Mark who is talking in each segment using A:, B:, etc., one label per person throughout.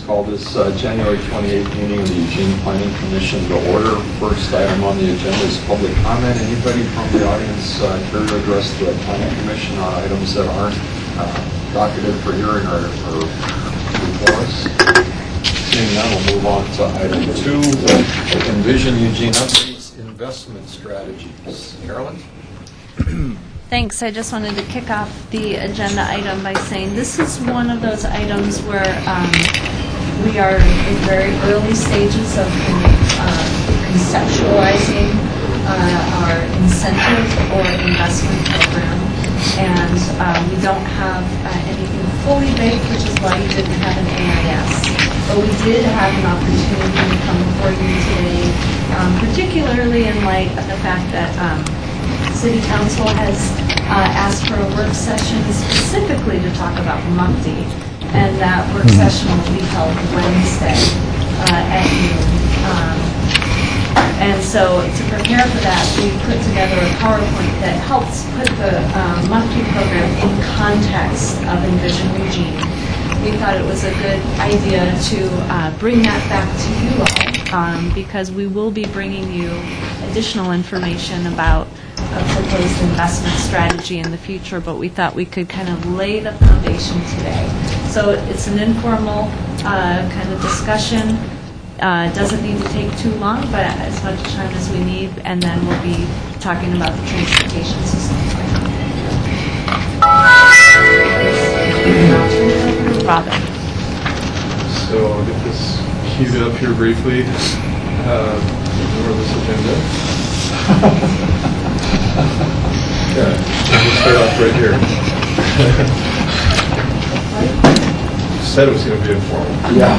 A: call this January 28th meeting of the Eugene Planning Commission to order. First item on the agenda is public comment. Anybody from the audience care to address the Planning Commission on items that aren't docketed for hearing or before us? Seeing none, we'll move on to item 2, Envision Eugene Updates Investment Strategies. Carolyn?
B: Thanks. I just wanted to kick off the agenda item by saying this is one of those items where we are in very early stages of conceptualizing our incentive or investment program, and we don't have anything fully baked, which is why you didn't have an AIS. But we did have an opportunity to come before you today, particularly in light of the fact that City Council has asked for a work session specifically to talk about MUFTI, and that work session will be held Wednesday at noon. And so to prepare for that, we put together a PowerPoint that helps put the MUFTI program in context of Envision Eugene. We thought it was a good idea to bring that back to you all because we will be bringing you additional information about a proposed investment strategy in the future, but we thought we could kind of lay the foundation today. So it's an informal kind of discussion. It doesn't need to take too long, but as much time as we need, and then we'll be talking about the transportation system. Robin.
C: So I'll get this queued up here briefly. Ignore this agenda. Yeah, we'll start off right here. You said it was going to be informal.
A: Yeah.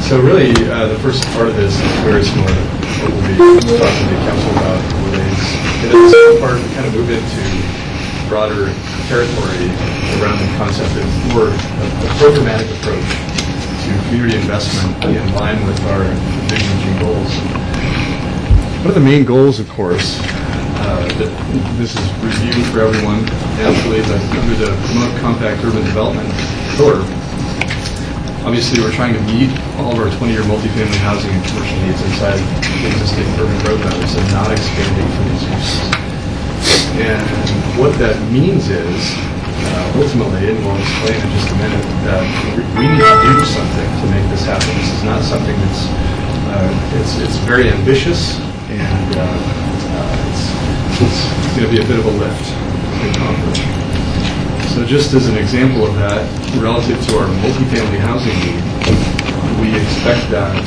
C: So really, the first part of this is very similar to what we'll be talking to the council about nowadays. And in the second part, we kind of move into broader territory around the concept of more a programmatic approach to community investment in line with our Vision Eugene goals. One of the main goals, of course, that this is reviewed for everyone, naturally, but under the Promote Compact Urban Development pillar, obviously we're trying to meet all of our 20-year multifamily housing and commercial needs inside the existing urban road boundaries and not expanding from these uses. And what that means is, ultimately, and we'll explain in just a minute, that we need to do something to make this happen. This is not something that's, it's very ambitious, and it's going to be a bit of a lift to accomplish. So just as an example of that, relative to our multifamily housing need, we expect that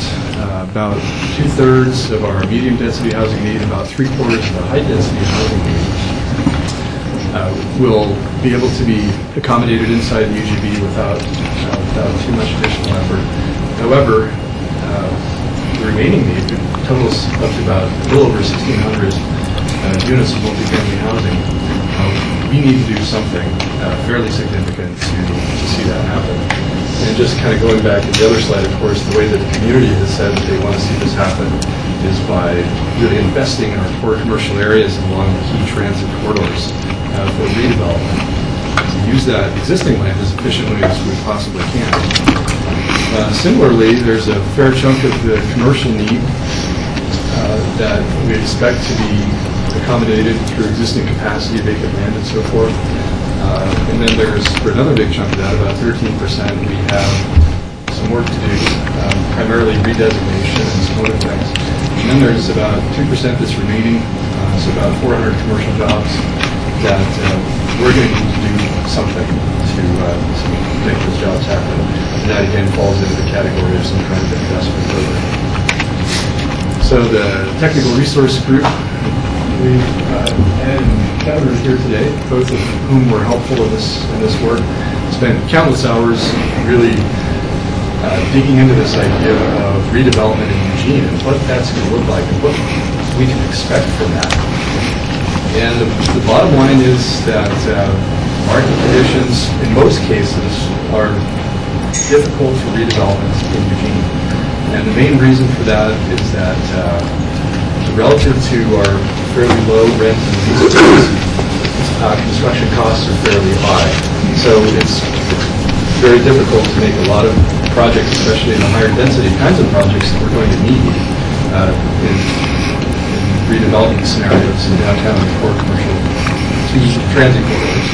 C: about 2/3 of our medium density housing need, about 3/4 of the high density housing need will be able to be accommodated inside the UGB without too much additional effort. However, the remaining need totals up to about a little over 1,600 units of multifamily housing. We need to do something fairly significant to see that happen. And just kind of going back to the other slide, of course, the way that the community has said that they want to see this happen is by really investing in our core commercial areas along the key transit corridors for redevelopment. To use that existing land as efficiently as we possibly can. Similarly, there's a fair chunk of the commercial need that we expect to be accommodated through existing capacity, vacant land, and so forth. And then there's, for another big chunk of that, about 13%, we have some work to do, primarily redesignation and some other things. And then there's about 2% that's remaining, so about 400 commercial jobs that we're going to need to do something to make those jobs happen. And that again falls into the category of some kind of investment program. So the technical resource group, we've had gathered here today, both of whom were helpful in this work, spent countless hours really digging into this idea of redevelopment in Eugene and what that's going to look like and what we can expect from that. And the bottom line is that market conditions, in most cases, are difficult for redevelopment in Eugene. And the main reason for that is that relative to our fairly low rent and lease rates, construction costs are fairly high. So it's very difficult to make a lot of projects, especially in the higher density kinds of projects that we're going to need in redevelopment scenarios in downtown and core commercial transit corridors.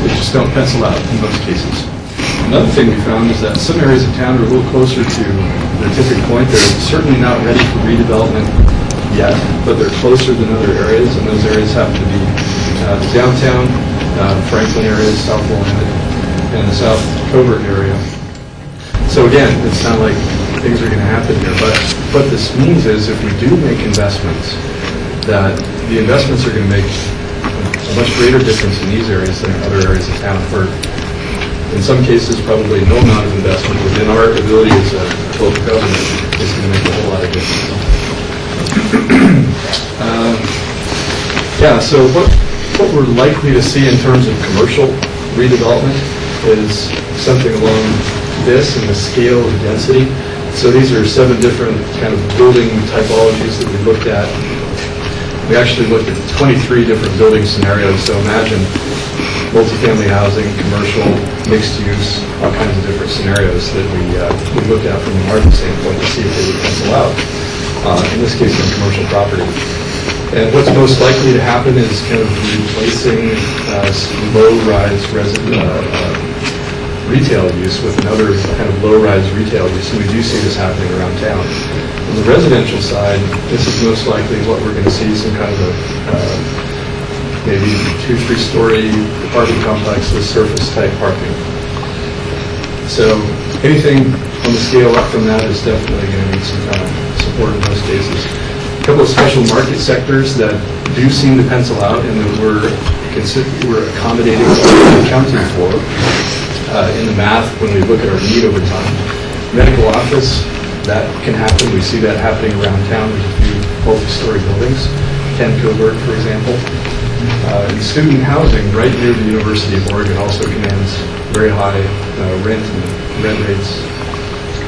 C: They just don't pencil out in most cases. Another thing we found is that some areas of town are a little closer to the tipping point. They're certainly not ready for redevelopment yet, but they're closer than other areas, and those areas happen to be the downtown, Franklin area, South Willamette, and the South Covert area. So again, it's not like things are going to happen here, but what this means is if we do make investments, that the investments are going to make a much greater difference in these areas than in other areas of town. For in some cases, probably no amount of investment within our ability as a local government is going to make a whole lot of difference. Yeah, so what we're likely to see in terms of commercial redevelopment is something along this and the scale of density. So these are 7 different kind of building typologies that we looked at. We actually looked at 23 different building scenarios. So imagine multifamily housing, commercial, mixed use, all kinds of different scenarios that we looked at from a market standpoint to see if they would pencil out. In this case, on commercial property. And what's most likely to happen is kind of replacing low-rise retail use with another kind of low-rise retail use, and we do see this happening around town. On the residential side, this is most likely what we're going to see, some kind of a maybe 2-3-story apartment complex with surface-type parking. So anything on the scale up from that is definitely going to need some kind of support in most cases. A couple of special market sectors that do seem to pencil out and that we're accommodating and accounting for in the math when we look at our need over time. Medical office, that can happen. We see that happening around town. There's a few multi-story buildings, 10 Covert, for example. And student housing right near the University of Oregon also commands very high rent rates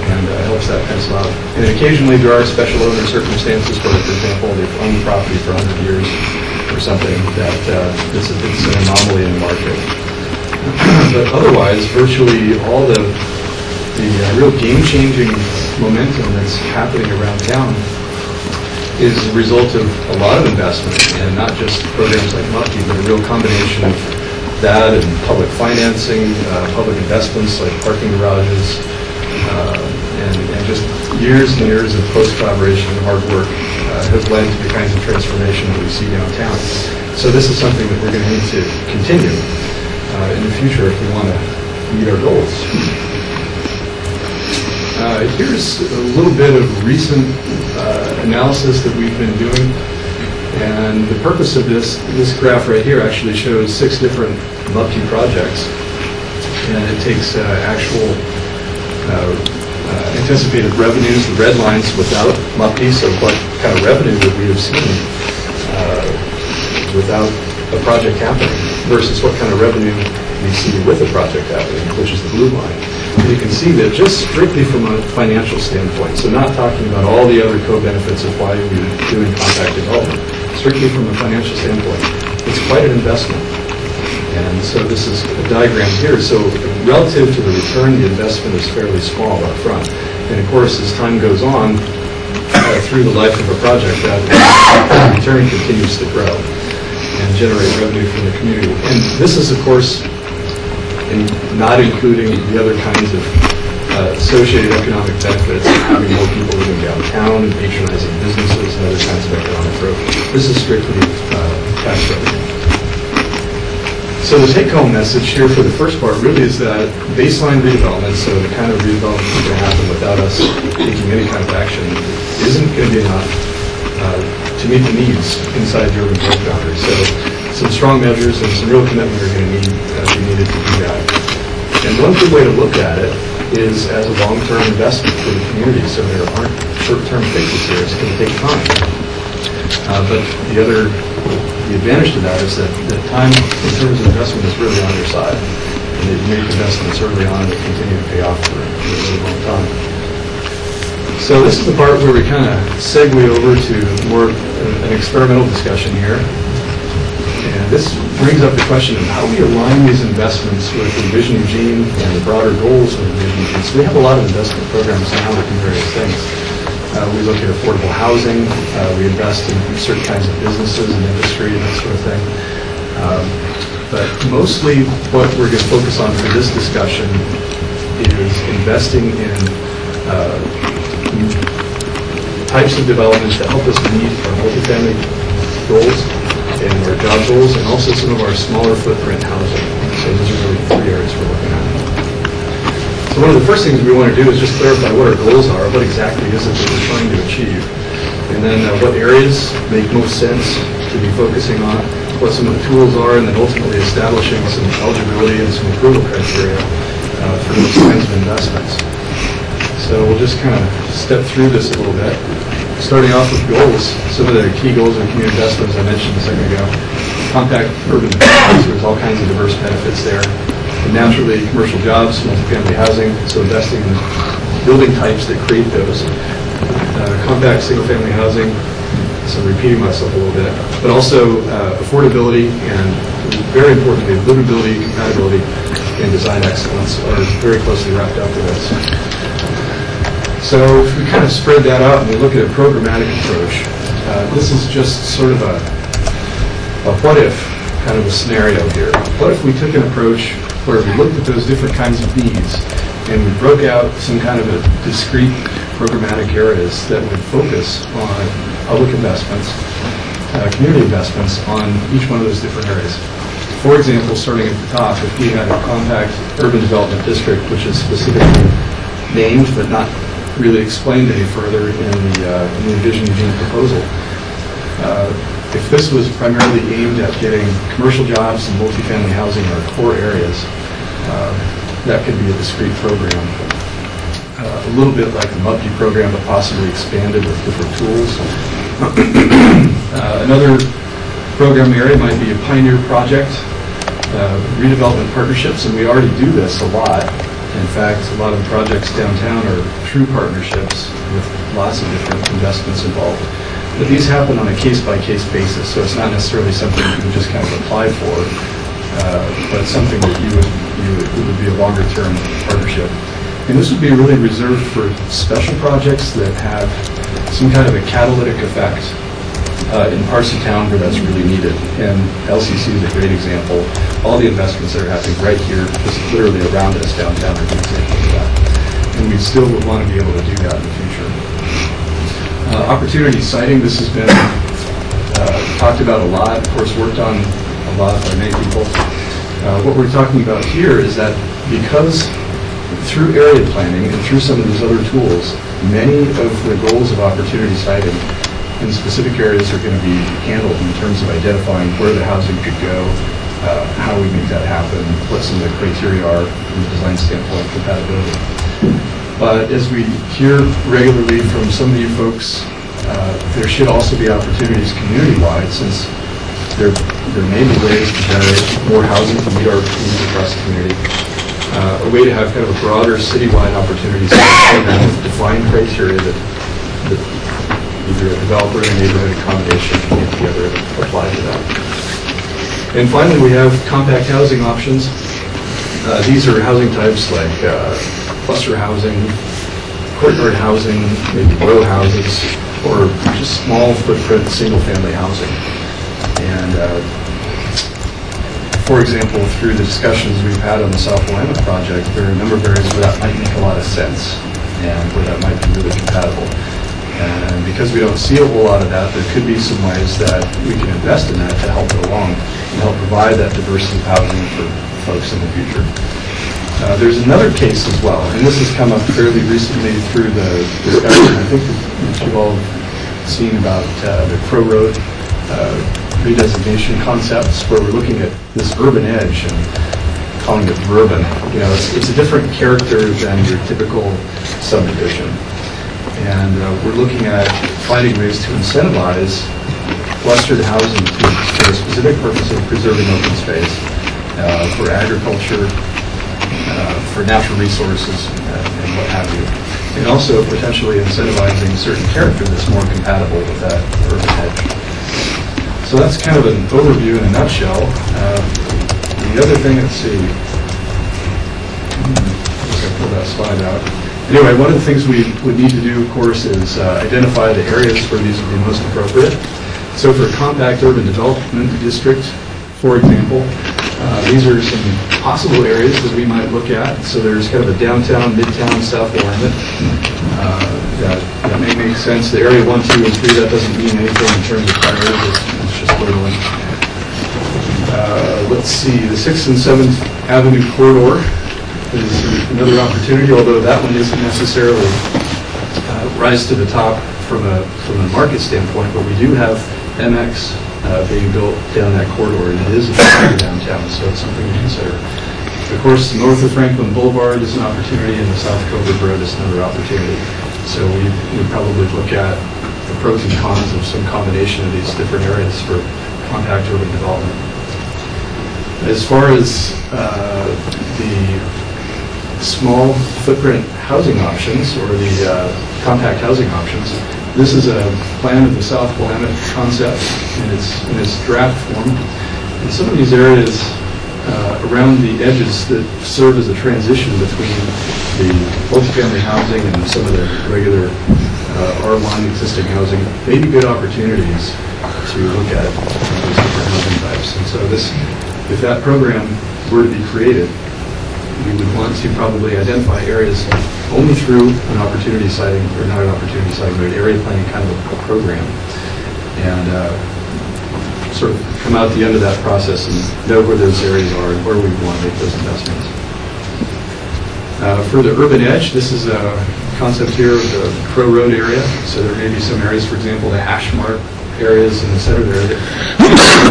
C: and helps that pencil out. And occasionally there are special other circumstances where, for example, they've owned the property for 100 years or something that it's an anomaly in the market. But otherwise, virtually all the real game-changing momentum that's happening around town is the result of a lot of investment, and not just programs like MUFTI, but a real combination of that and public financing, public investments like parking garages, and just years and years of close collaboration and hard work has led to the kinds of transformation that we see downtown. So this is something that we're going to need to continue in the future if we want to meet our goals. Here's a little bit of recent analysis that we've been doing, and the purpose of this graph right here actually shows 6 different MUFTI projects, and it takes actual anticipated revenues, the red lines without MUFTI, so what kind of revenue would we have seen without a project happening versus what kind of revenue we see with a project happening, which is the blue line. And you can see that just strictly from a financial standpoint, so not talking about all the other co-benefits of why we're doing compact development, strictly from a financial standpoint, it's quite an investment. And so this is a diagram here. So relative to the return, the investment is fairly small up front. And of course, as time goes on, through the life of a project, that return continues to grow and generate revenue from the community. And this is, of course, not including the other kinds of associated economic benefits, having more people living downtown and patronizing businesses and other kinds of economic growth. This is strictly tax revenue. So the take-home message here for the first part really is that baseline redevelopment, so the kind of redevelopment that's going to happen without us taking any kind of action, isn't going to be enough to meet the needs inside the urban growth boundary. So some strong measures and some real commitment are going to be needed to do that. And one good way to look at it is as a long-term investment for the community, so there aren't short-term fixes here. It's going to take time. But the advantage to that is that time in terms of investment is really on your side. And that you make investments early on that continue to pay off for a really long time. So this is the part where we kind of segue over to more an experimental discussion here. And this brings up the question of how we align these investments with Envision Eugene and the broader goals of Envision Eugene. So we have a lot of investment programs now that do various things. We look at affordable housing, we invest in certain kinds of businesses and industry and that sort of thing. But mostly what we're going to focus on for this discussion is investing in types of development that help us meet our multifamily goals and our job goals, and also some of our smaller footprint housing. So those are really three areas we're looking at. So one of the first things we want to do is just clarify what our goals are, what exactly is it that we're trying to achieve, and then what areas make most sense to be focusing on, what some of the tools are, and then ultimately establishing some eligibility and some approval criteria for those kinds of investments. So we'll just kind of step through this a little bit. Starting off with goals, some of the key goals of community investments I mentioned a second ago. Compact urban development, so there's all kinds of diverse benefits there. And naturally, commercial jobs, multifamily housing, so investing in building types that create those. Compact single-family housing, so I'm repeating myself a little bit, but also affordability and, very importantly, livability, compatibility, and design excellence are very closely wrapped up with this. So if we kind of spread that out and we look at a programmatic approach, this is just sort of a what-if kind of a scenario here. What if we took an approach where we looked at those different kinds of needs and we broke out some kind of a discrete programmatic areas that would focus on public investments, community investments on each one of those different areas. For example, starting at the top, if we had a compact urban development district, which is specifically named but not really explained any further in the Envision Eugene proposal. If this was primarily aimed at getting commercial jobs and multifamily housing in our core areas, that could be a discrete program. A little bit like the MUPD program, but possibly expanded with different tools. Another program area might be a pioneer project, redevelopment partnerships, and we already do this a lot. In fact, a lot of the projects downtown are true partnerships with lots of different investments involved. But these happen on a case-by-case basis, so it's not necessarily something you can just kind of apply for, but something that it would be a longer-term partnership. And this would be really reserved for special projects that have some kind of a catalytic effect in parts of town where that's really needed. And LCC is a great example. All the investments that are happening right here, just literally around us downtown, are good examples of that. And we still would want to be able to do that in the future. Opportunity siting, this has been talked about a lot, of course worked on a lot by many people. What we're talking about here is that because through area planning and through some of these other tools, many of the goals of opportunity siting in specific areas are going to be handled in terms of identifying where the housing could go, how we make that happen, what some of the criteria are from the design standpoint, compatibility. But as we hear regularly from some of you folks, there should also be opportunities community-wide, since there may be ways to generate more housing to meet our needs across the community. A way to have kind of a broader citywide opportunities program with defined criteria that either a developer and a neighborhood accommodation can get together and apply to that. And finally, we have compact housing options. These are housing types like cluster housing, courtyard housing, maybe row houses, or just small footprint single-family housing. And for example, through the discussions we've had on the South Willamette project, there are a number of areas where that might make a lot of sense and where that might be really compatible. And because we don't see a whole lot of that, there could be some ways that we can invest in that to help it along and help provide that diversity of housing for folks in the future. There's another case as well, and this has come up fairly recently through the discussion. I think that you've all seen about the Crow Road redesignation concepts, where we're looking at this urban edge and calling it urban. You know, it's a different character than your typical subdivision. And we're looking at finding ways to incentivize clustered housing for a specific purpose of preserving open space, for agriculture, for natural resources, and what have you. And also potentially incentivizing certain character that's more compatible with that urban edge. So that's kind of an overview in a nutshell. The other thing, let's see. I pulled that slide out. Anyway, one of the things we would need to do, of course, is identify the areas where these would be most appropriate. So for a compact urban development district, for example, these are some possible areas that we might look at. So there's kind of a downtown, midtown, south alignment. That may make sense. The area 1, 2, and 3, that doesn't mean anything in terms of priorities. It's just labeling. Let's see, the 6th and 7th Avenue corridor is another opportunity, although that one isn't necessarily rise to the top from a market standpoint, but we do have MX being built down that corridor, and it is a downtown, so it's something to consider. Of course, north of Franklin Boulevard is an opportunity, and the South Covert Road is another opportunity. So we probably look at the pros and cons of some combination of these different areas for compact urban development. As far as the small footprint housing options, or the compact housing options, this is a plan of the South Willamette concept in its draft form. And some of these areas around the edges that serve as a transition between the multifamily housing and some of the regular R1 existing housing may be good opportunities to look at these different housing types. And so if that program were to be created, we would want to probably identify areas only through an opportunity siting, or not an opportunity siting, but an area planning kind of a program, and sort of come out the end of that process and know where those areas are and where we want to make those investments. For the urban edge, this is a concept here of the Crow Road area. So there may be some areas, for example, the hash mark areas in the center there that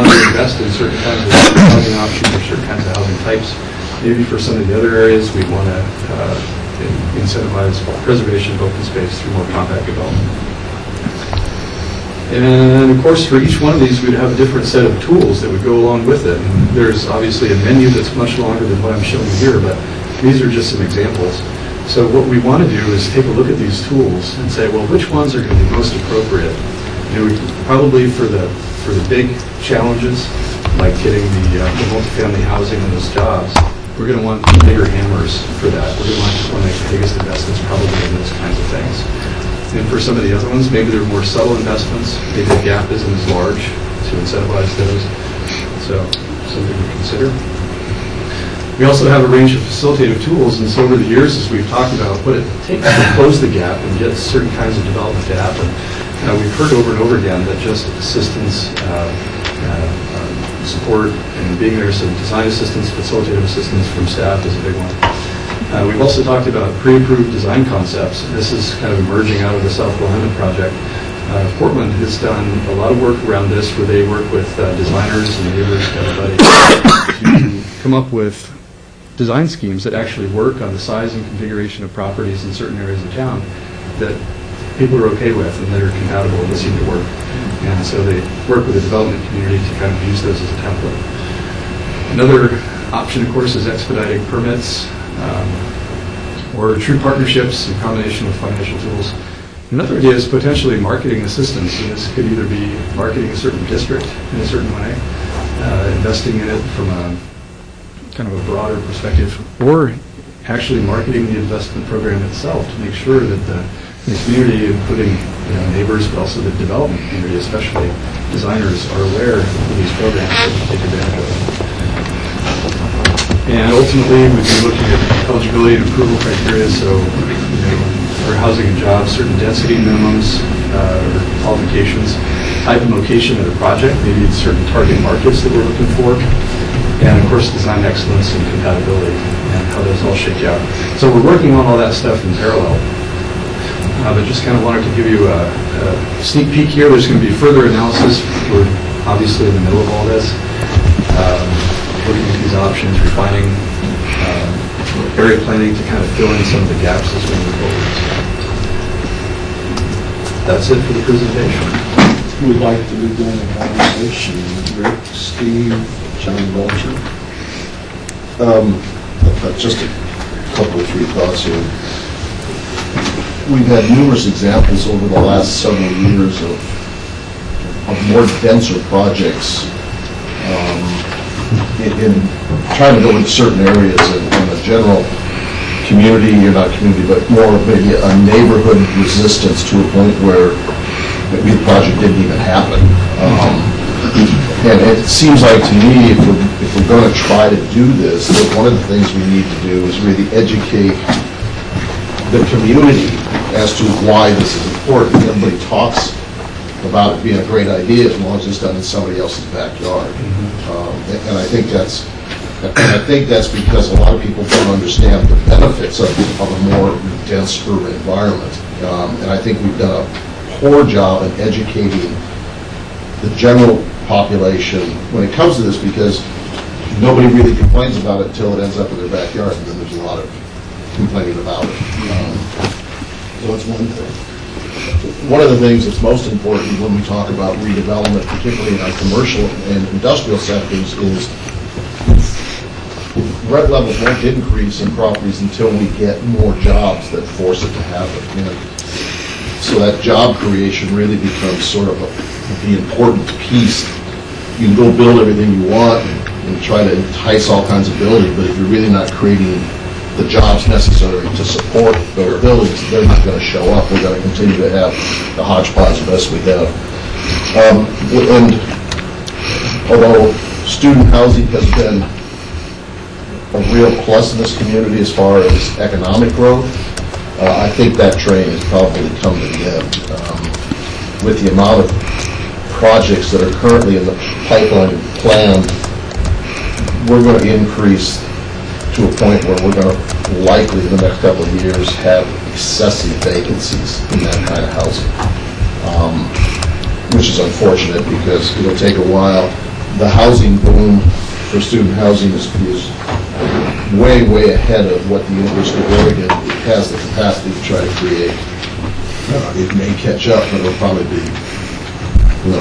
C: want to invest in certain kinds of housing options or certain kinds of housing types. Maybe for some of the other areas, we want to incentivize preservation of open space through more compact development. And of course, for each one of these, we'd have a different set of tools that would go along with it. And there's obviously a menu that's much longer than what I'm showing here, but these are just some examples. So what we want to do is take a look at these tools and say, well, which ones are going to be most appropriate? Probably for the big challenges, like getting the multifamily housing and those jobs, we're going to want bigger hammers for that. We're going to want to make the biggest investments probably in those kinds of things. And for some of the other ones, maybe they're more subtle investments. Maybe the gap isn't as large to incentivize those. So something to consider. We also have a range of facilitative tools, and so over the years, as we've talked about what it takes to close the gap and get certain kinds of development to happen, we've heard over and over again that just assistance, support, and being there, so design assistance, facilitative assistance from staff is a big one. We've also talked about pre-approved design concepts. This is kind of emerging out of the South Willamette project. Portland has done a lot of work around this, where they work with designers and neighbors, everybody, to come up with design schemes that actually work on the size and configuration of properties in certain areas of town that people are okay with and that are compatible and seem to work. And so they work with the development community to kind of use those as a template. Another option, of course, is expediting permits or true partnerships in combination with financial tools. Another idea is potentially marketing assistance, and this could either be marketing a certain district in a certain way, investing in it from a kind of a broader perspective, or actually marketing the investment program itself to make sure that the community, including neighbors, but also the development community, especially designers, are aware of these programs and take advantage of them. And ultimately, we'd be looking at eligibility and approval criteria, so for housing and jobs, certain density minimums or qualifications, type and location of the project, maybe it's certain target markets that we're looking for, and of course design excellence and compatibility and how those all shake out. So we're working on all that stuff in parallel. But just kind of wanted to give you a sneak peek here. There's going to be further analysis. We're obviously in the middle of all this. Looking at these options, refining area planning to kind of fill in some of the gaps as we move forward. That's it for the presentation.
D: We'd like to begin the conversation. Rick, Steve, John Vulture.
E: Just a couple of three thoughts here. We've had numerous examples over the last several years of more denser projects in trying to go into certain areas in a general community, or not community, but more of maybe a neighborhood resistance to a point where maybe the project didn't even happen. And it seems like to me, if we're going to try to do this, that one of the things we need to do is really educate the community as to why this is important. Everybody talks about it being a great idea as long as it's done in somebody else's backyard. And I think that's because a lot of people don't understand the benefits of a more dense urban environment. And I think we've done a poor job in educating the general population when it comes to this, because nobody really complains about it until it ends up in their backyard, and then there's a lot of complaining about it. So that's one thing. One of the things that's most important when we talk about redevelopment, particularly in our commercial and industrial sectors, is rent levels won't increase in properties until we get more jobs that force it to happen. And so that job creation really becomes sort of the important piece. You can go build everything you want and try to entice all kinds of building, but if you're really not creating the jobs necessary to support those buildings, they're not going to show up. We're going to continue to have the hodgepodge best we have. And although student housing has been a real plus in this community as far as economic growth, I think that train has probably come to the end. With the amount of projects that are currently in the pipeline and planned, we're going to increase to a point where we're going to likely in the next couple of years have excessive vacancies in that kind of housing, which is unfortunate because it'll take a while. The housing boom for student housing is way, way ahead of what the University of Oregon has the capacity to try to create. It may catch up, but it'll probably be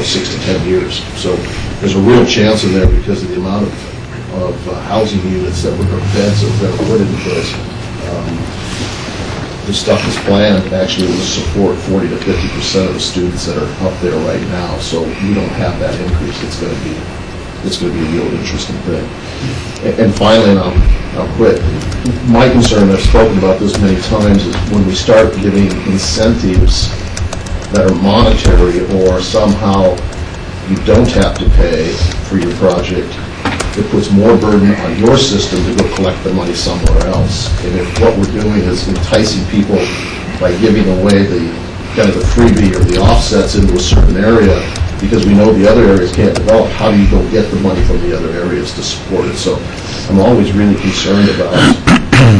E: 6 to 10 years. So there's a real chance in there because of the amount of housing units that were beds that were put into place. The stuff that's planned actually will support 40 to 50% of the students that are up there right now. So we don't have that increase. It's going to be a real interesting thing. And finally, and I'll quit. My concern, I've spoken about this many times, is when we start giving incentives that are monetary or somehow you don't have to pay for your project, it puts more burden on your system to go collect the money somewhere else. And if what we're doing is enticing people by giving away the kind of the freebie or the offsets into a certain area, because we know the other areas can't develop, how do you go get the money from the other areas to support it? So I'm always really concerned about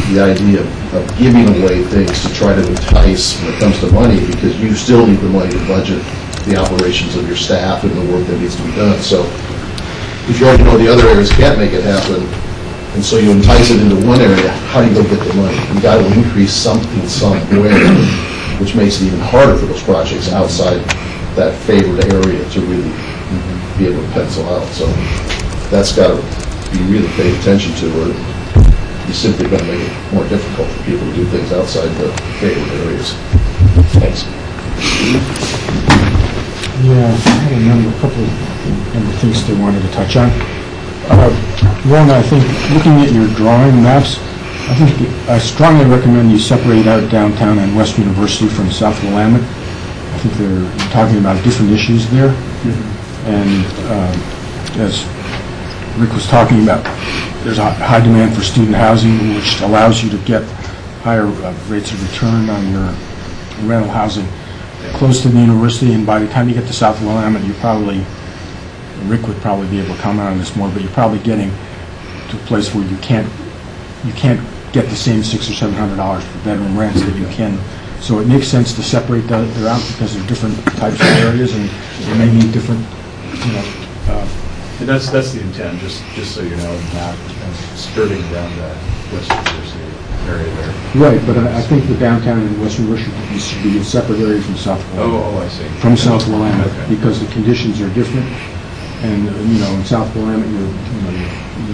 E: the idea of giving away things to try to entice when it comes to money, because you still need the money to budget the operations of your staff and the work that needs to be done. So if you already know the other areas can't make it happen, and so you entice it into one area, how do you go get the money? You got to increase something somewhere, which makes it even harder for those projects outside that favored area to really be able to pencil out. So that's got to be really paid attention to, or you're simply going to make it more difficult for people to do things outside the favored areas. Thanks.
F: Yeah, I had a couple of things they wanted to touch on. One, I think, looking at your drawing maps, I strongly recommend you separate out downtown and West University from South Willamette. I think they're talking about different issues there. And as Rick was talking about, there's a high demand for student housing, which allows you to get higher rates of return on your rental housing close to the university. And by the time you get to South Willamette, Rick would probably be able to comment on this more, but you're probably getting to a place where you can't get the same $600 or $700 per bedroom rents that you can. So it makes sense to separate that out because they're different types of areas and they may need different,
C: And that's the intent, just so you know, not skirting around the West University area there.
F: Right, but I think the downtown and West University should be a separate area from South Willamette.
C: Oh, I see.
F: From South Willamette,
C: Okay.
F: because the conditions are different. And, in South Willamette, you're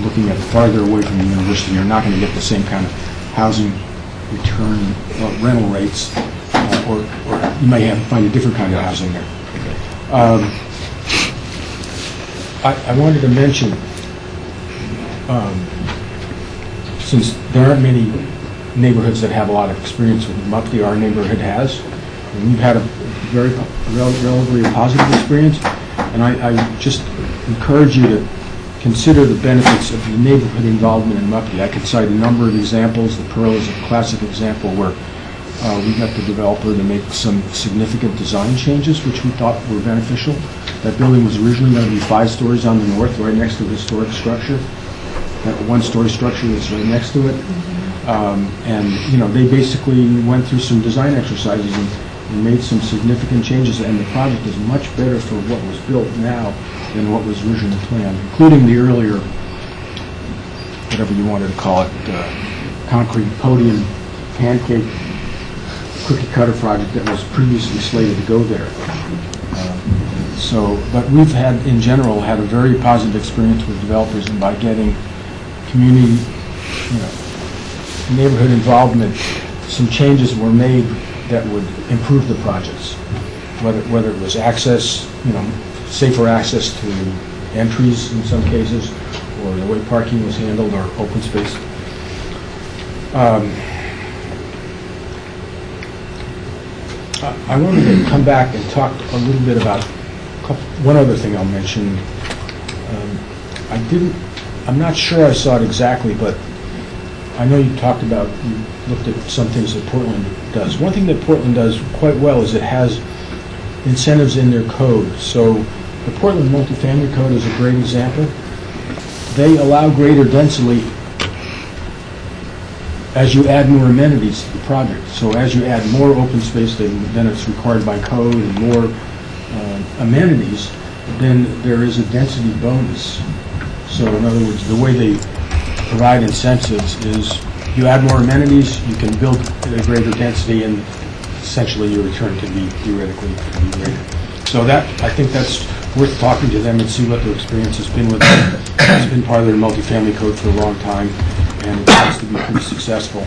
F: looking at farther away from the university. You're not going to get the same kind of housing return rental rates, or you may find a different kind of housing there. I wanted to mention, since there aren't many neighborhoods that have a lot of experience with Mupti, our neighborhood has. And we've had a very relatively positive experience, and I just encourage you to consider the benefits of the neighborhood involvement in Mupti. I could cite a number of examples. The Pearl is a classic example where we got the developer to make some significant design changes, which we thought were beneficial. That building was originally going to be 5 stories on the north, right next to the historic structure. That one-story structure that's right next to it. And, you know, they basically went through some design exercises and made some significant changes, and the project is much better for what was built now than what was originally planned, including the earlier, whatever you wanted to call it, concrete podium pancake cookie cutter project that was previously slated to go there. But we've had, in general, had a very positive experience with developers, and by getting community, neighborhood involvement, some changes were made that would improve the projects, whether it was access, safer access to entries in some cases, or the way parking was handled, or open space. I wanted to come back and talk a little bit about one other thing I'll mention. I'm not sure I saw it exactly, but I know you looked at some things that Portland does. One thing that Portland does quite well is it has incentives in their code. So the Portland Multifamily Code is a great example. They allow greater density as you add more amenities to the project. So as you add more open space than it's required by code, and more amenities, then there is a density bonus. So in other words, the way they provide incentives is you add more amenities, you can build a greater density, and essentially your return can be theoretically greater. So I think that's worth talking to them and see what their experience has been with it. It's been part of their multifamily code for a long time, and it seems to be pretty successful.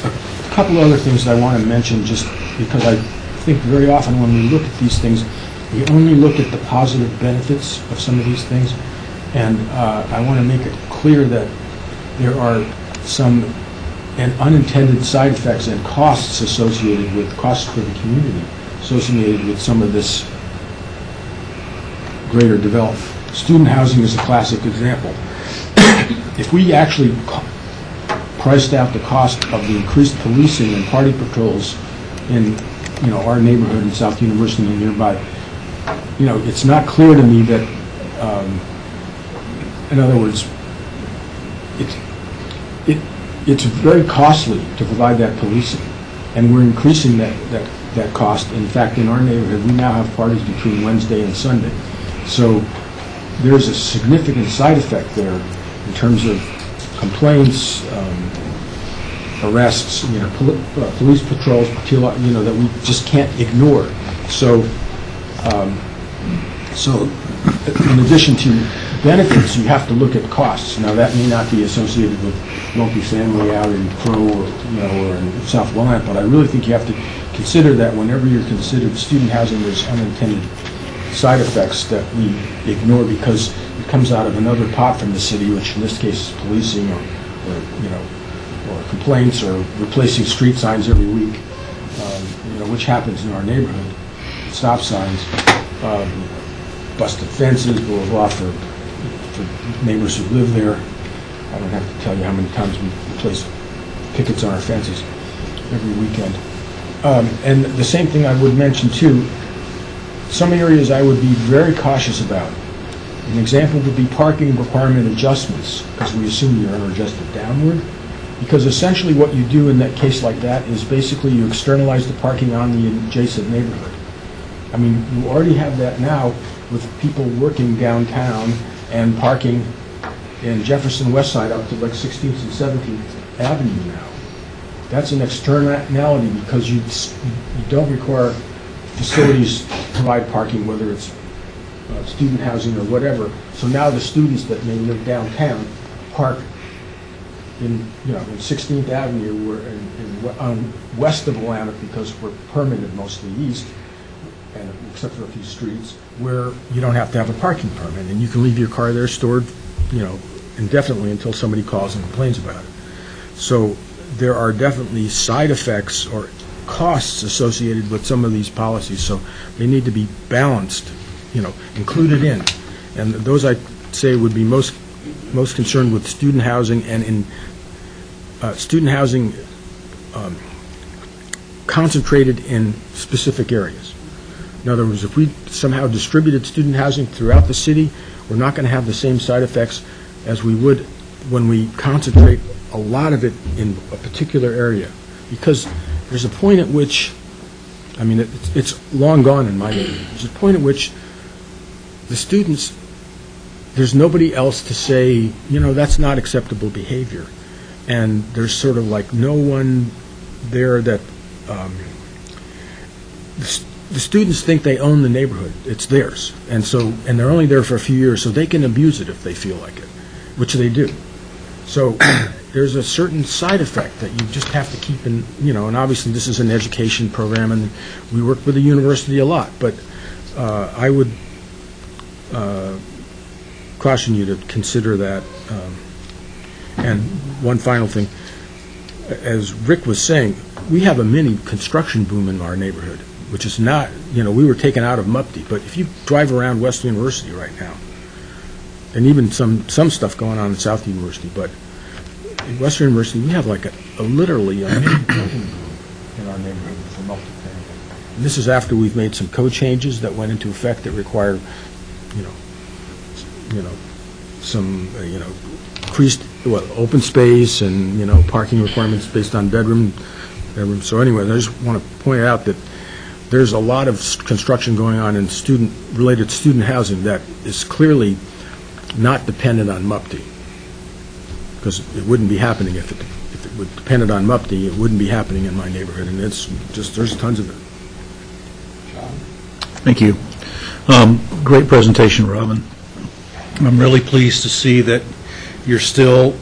F: A couple other things that I want to mention, just because I think very often when we look at these things, we only look at the positive benefits of some of these things. And I want to make it clear that there are some unintended side effects and costs associated with costs for the community, associated with some of this greater development. Student housing is a classic example. If we actually priced out the cost of the increased policing and party patrols in our neighborhood in South University and nearby, it's not clear to me that in other words, it's very costly to provide that policing, and we're increasing that cost. In fact, in our neighborhood, we now have parties between Wednesday and Sunday. So there's a significant side effect there in terms of complaints, arrests, police patrols, that we just can't ignore. So in addition to benefits, you have to look at costs. Now, that may not be associated with multifamily out in Crow or in South Welland, but I really think you have to consider that whenever you're considered student housing, there's unintended side effects that we ignore because it comes out of another pot from the city, which in this case is policing or complaints or replacing street signs every week, which happens in our neighborhood. Stop signs, busted fences, blah, blah, blah, for neighbors who live there. I don't have to tell you how many times we place pickets on our fences every weekend. And the same thing I would mention too, some areas I would be very cautious about. An example would be parking requirement adjustments, because we assume you're adjusted downward. Because essentially what you do in that case like that is basically you externalize the parking on the adjacent neighborhood. I mean, you already have that now with people working downtown and parking in Jefferson West Side up to like 16th and 17th Avenue now. That's an externality because you don't require facilities to provide parking, whether it's student housing or whatever. So now the students that may live downtown park in 16th Avenue, west of Willamette because we're permitted mostly east, and except for a few streets, where you don't have to have a parking permit, and you can leave your car there stored, indefinitely until somebody calls and complains about it. So there are definitely side effects or costs associated with some of these policies, so they need to be balanced, included in. And those, I'd say, would be most concerned with student housing, and in student housing concentrated in specific areas. In other words, if we somehow distributed student housing throughout the city, we're not going to have the same side effects as we would when we concentrate a lot of it in a particular area. Because there's a point at which, it's long gone in my neighborhood, there's a point at which the students, there's nobody else to say, that's not acceptable behavior. And there's sort of like no one there that, the students think they own the neighborhood. It's theirs. And they're only there for a few years, so they can abuse it if they feel like it, which they do. So there's a certain side effect that you just have to keep in, and obviously this is an education program, and we work with the university a lot, but I would caution you to consider that. And one final thing, as Rick was saying, we have a mini construction boom in our neighborhood, which is not, we were taken out of MUPTI, but if you drive around West University right now, and even some stuff going on in South University, but at Western University, we have like literally a mini building boom in our neighborhood for multifamily. And this is after we've made some code changes that went into effect that require, some, increased, open space and, parking requirements based on bedroom. So anyway, I just want to point out that there's a lot of construction going on in related to student housing that is clearly not dependent on MUPTI, because it wouldn't be happening if it would depended on MUPTI. It wouldn't be happening in my neighborhood, and it's just, there's tons of it.
G: Thank you. Great presentation, Robin. I'm really pleased to see that you're still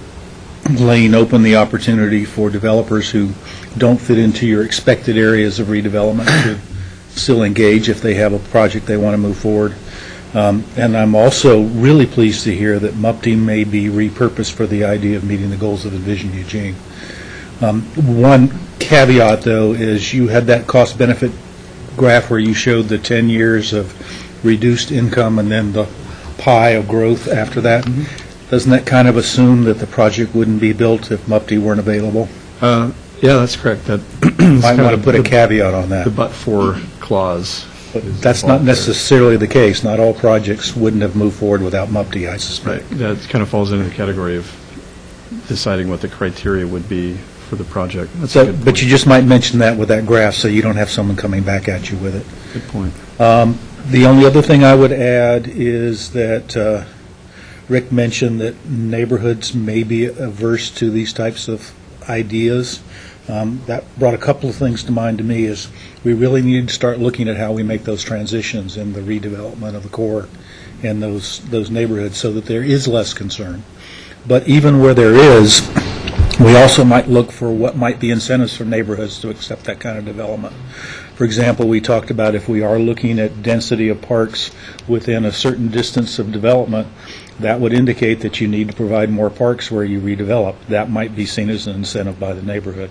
G: laying open the opportunity for developers who don't fit into your expected areas of redevelopment to still engage if they have a project they want to move forward. And I'm also really pleased to hear that MUPTI may be repurposed for the idea of meeting the goals of Envision Eugene. One caveat, though, is you had that cost-benefit graph where you showed the 10 years of reduced income and then the pie of growth after that. Mm-hmm. Doesn't that kind of assume that the project wouldn't be built if MUPTI weren't available?
C: Yeah, that's correct. That
G: might want to put a caveat on that.
C: The but-for clause.
G: But that's not necessarily the case. Not all projects wouldn't have moved forward without MUPTI, I suspect.
C: Right. That kind of falls into the category of deciding what the criteria would be for the project. That's a good point.
G: But you just might mention that with that graph so you don't have someone coming back at you with it.
C: Good point.
G: The only other thing I would add is that Rick mentioned that neighborhoods may be averse to these types of ideas. That brought a couple of things to mind to me. Is we really need to start looking at how we make those transitions in the redevelopment of the core in those neighborhoods so that there is less concern. But even where there is, we also might look for what might be incentives for neighborhoods to accept that kind of development. For example, we talked about if we are looking at density of parks within a certain distance of development, that would indicate that you need to provide more parks where you redevelop. That might be seen as an incentive by the neighborhood.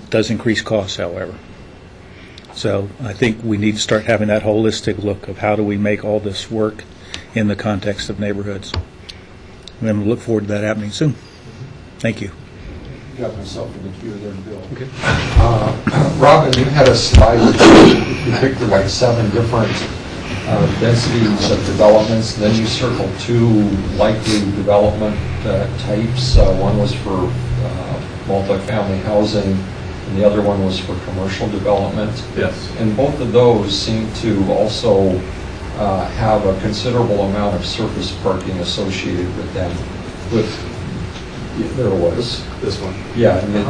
G: It does increase costs, however. So I think we need to start having that holistic look of how do we make all this work in the context of neighborhoods. And then we'll look forward to that happening soon. Thank you.
D: Got myself in the queue there, Bill.
C: Okay.
A: Robin, you had a slide that depicted like 7 different densities of developments, and then you circled 2 likely development types. One was for multifamily housing, and the other one was for commercial development.
C: Yes.
A: And both of those seem to also have a considerable amount of surface parking associated with them. There was.
C: This one.
A: Yeah, and then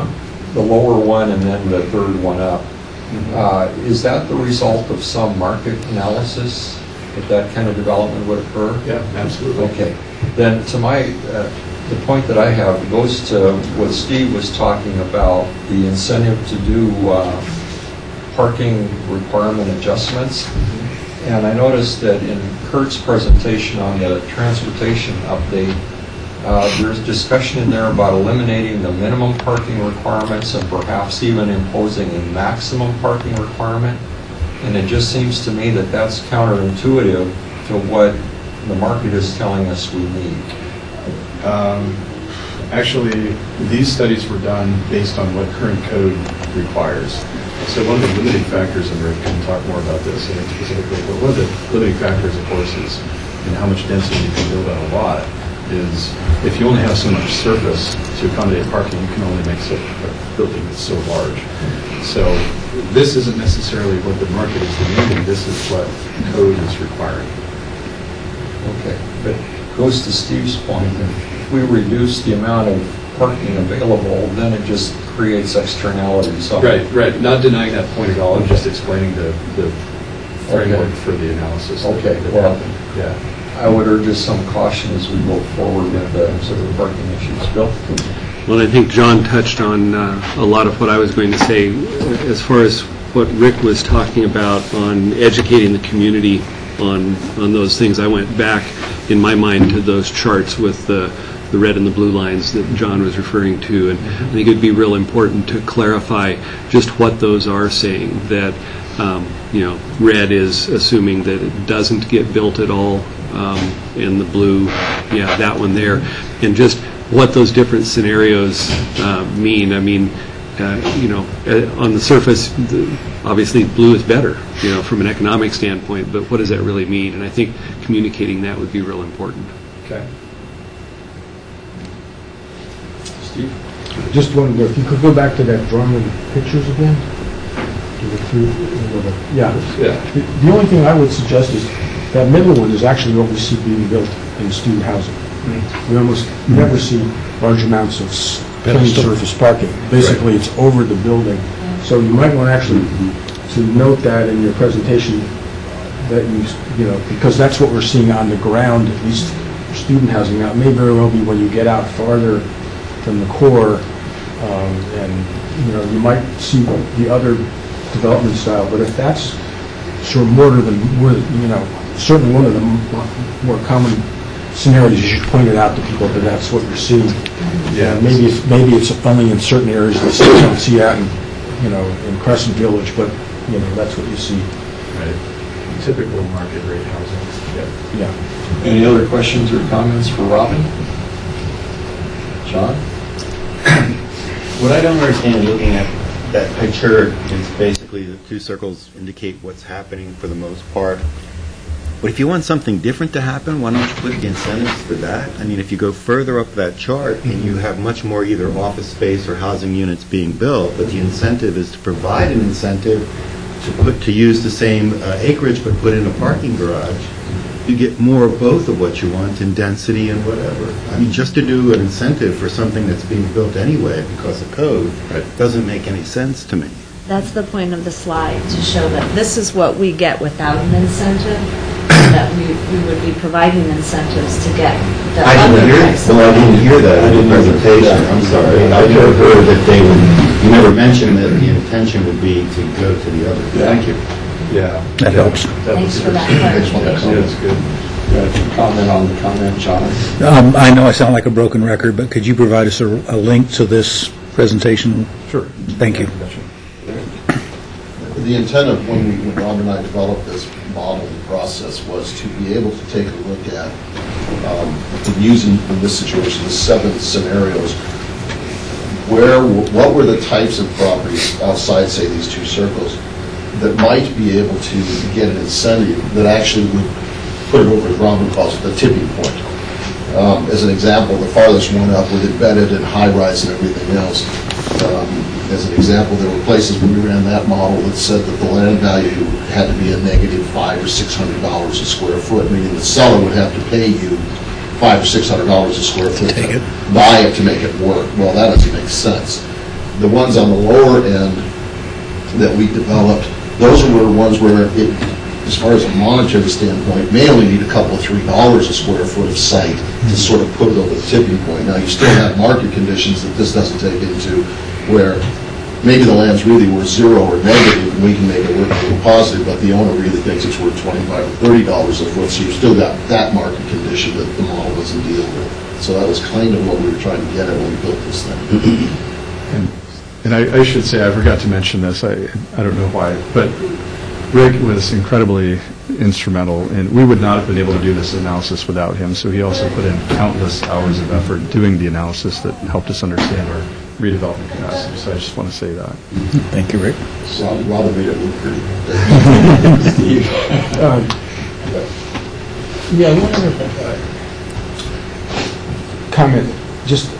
A: the lower one and then the third one up. Is that the result of some market analysis that kind of development would occur?
C: Yeah, absolutely.
A: Okay. Then to the point that I have goes to what Steve was talking about, the incentive to do parking requirement adjustments. And I noticed that in Kurt's presentation on the transportation update, there's discussion in there about eliminating the minimum parking requirements and perhaps even imposing a maximum parking requirement. And it just seems to me that that's counterintuitive to what the market is telling us we need.
C: Actually, these studies were done based on what current code requires. So one of the limiting factors, and Rick can talk more about this specifically, but one of the limiting factors, of course, is in how much density you can build on a lot, is if you only have so much surface to accommodate parking, you can only make a building that's so large. So this isn't necessarily what the market is demanding, this is what code is requiring.
A: Okay, but goes to Steve's point, if we reduce the amount of parking available, then it just creates externalities.
C: Right. Not denying that point at all. I'm just explaining the framework for the analysis.
A: Okay,
C: that
A: well,
C: happened. Yeah.
A: I would urge just some caution as we go forward with the sort of parking issues. Bill?
H: Well, I think John touched on a lot of what I was going to say as far as what Rick was talking about on educating the community on those things. I went back in my mind to those charts with the red and the blue lines that John was referring to, and I think it'd be real important to clarify just what those are saying. That red is assuming that it doesn't get built at all, and the blue, that one there, and just what those different scenarios mean. I mean, on the surface, obviously blue is better, from an economic standpoint, but what does that really mean? And I think communicating that would be real important.
C: Okay.
A: Steve?
F: Just wondered if you could go back to that drawing of the pictures again? Yeah. The only thing I would suggest is that middle one is actually what we see being built in student housing. We almost never see large amounts of plain surface parking. Basically, it's over the building. So you might want actually to note that in your presentation, that because that's what we're seeing on the ground, at least for student housing. Now, it may very well be when you get out farther from the core, and you might see the other development style. But if that's sort of certainly one of the more common scenarios, you should point it out to people that that's what you're seeing.
C: Yeah.
F: Maybe it's only in certain areas that you don't see out in Crescent Village, but that's what you see.
C: Right. Typical market rate housing.
F: Yeah.
A: Any other questions or comments for Robin? John?
I: What I don't understand looking at that picture is basically the two circles indicate what's happening for the most part. But if you want something different to happen, why don't you put the incentives for that? I mean, if you go further up that chart and you have much more either office space or housing units being built, but the incentive is to provide an incentive to use the same acreage but put in a parking garage, you get more of both of what you want in density and whatever. I mean, just to do an incentive for something that's being built anyway because of code doesn't make any sense to me.
B: That's the point of the slide, to show that this is what we get without an incentive, that we would be providing incentives to get the other types.
I: Well, I didn't hear that in the presentation. I'm sorry. I never heard that you never mentioned that the intention would be to go to the other.
C: Thank you. Yeah.
G: That helps.
B: Thanks for that clarification.
C: Yeah, that's good.
A: Comment on the comment, John?
G: I know I sound like a broken record, but could you provide us a link to this presentation?
C: Sure.
G: Thank you.
E: The intent of when Rob and I developed this model and process was to be able to take a look at, using in this situation, the 7 scenarios, what were the types of properties outside, say, these 2 circles, that might be able to get an incentive that actually would put it over, as Robin calls it, the tipping point. As an example, the farthest one up with embedded and high-rise and everything else. As an example, there were places when we ran that model that said that the land value had to be a negative $500 or $600 a square foot, meaning the seller would have to pay you $500 or $600 a square foot to buy it to make it work. Well, that doesn't make sense. The ones on the lower end that we developed, those were ones where it, as far as a monetary standpoint, may only need a couple of $3 a square foot of site to sort of put it over the tipping point. Now, you still have market conditions that this doesn't take into, where maybe the land's really worth zero or negative, and we can make it work a little positive, but the owner really thinks it's worth $25 or $30 a foot, so you've still got that market condition that the model doesn't deal with. So that was kind of what we were trying to get at when we built this thing.
C: And I should say, I forgot to mention this, I don't know why, but Rick was incredibly instrumental, and we would not have been able to do this analysis without him, so he also put in countless hours of effort doing the analysis that helped us understand our redevelopment capacity, so I just want to say that.
G: Thank you, Rick.
E: Robin made it look pretty.
F: Yeah, one other comment, just,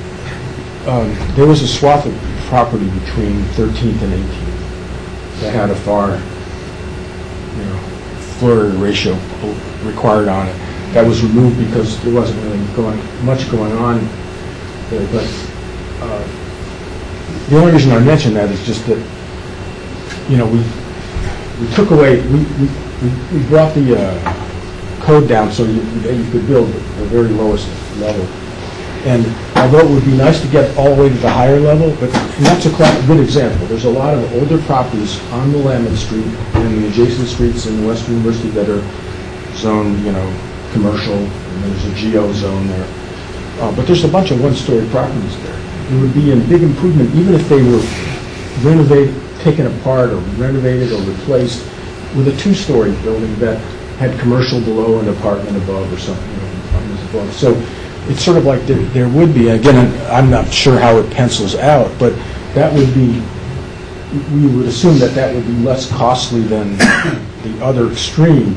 F: there was a swath of property between 13th and 18th that had a FAR, floor area ratio required on it. That was removed because there wasn't really much going on there, but the only reason I mention that is just that, we took away, we brought the code down so you could build at the very lowest level. And although it would be nice to get all the way to the higher level, and that's a good example. There's a lot of older properties on the Willamette Street and the adjacent streets in West University that are zoned, commercial, and there's a geo zone there. But there's a bunch of one-story properties there. It would be a big improvement, even if they were renovated, taken apart, or renovated or replaced with a two-story building that had commercial below and apartment above or something, apartments above. So it's sort of like there would be, again, I'm not sure how it pencils out, but that would be, we would assume that would be less costly than the other extreme.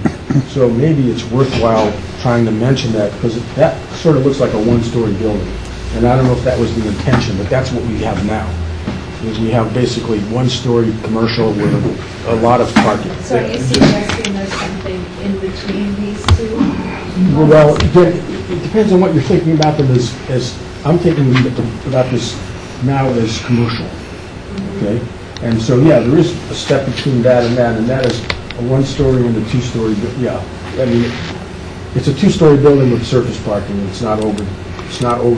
F: So maybe it's worthwhile trying to mention that, because that sort of looks like a one-story building. And I don't know if that was the intention, but that's what we have now. Is we have basically one-story commercial with a lot of parking.
B: So are you suggesting there's something in between these two?
F: Well, it depends on what you're thinking about them as I'm thinking about this now as commercial, okay? And so, yeah, there is a step between that, and that is a one-story and a two-story, yeah. I mean, it's a two-story building with surface parking, it's not over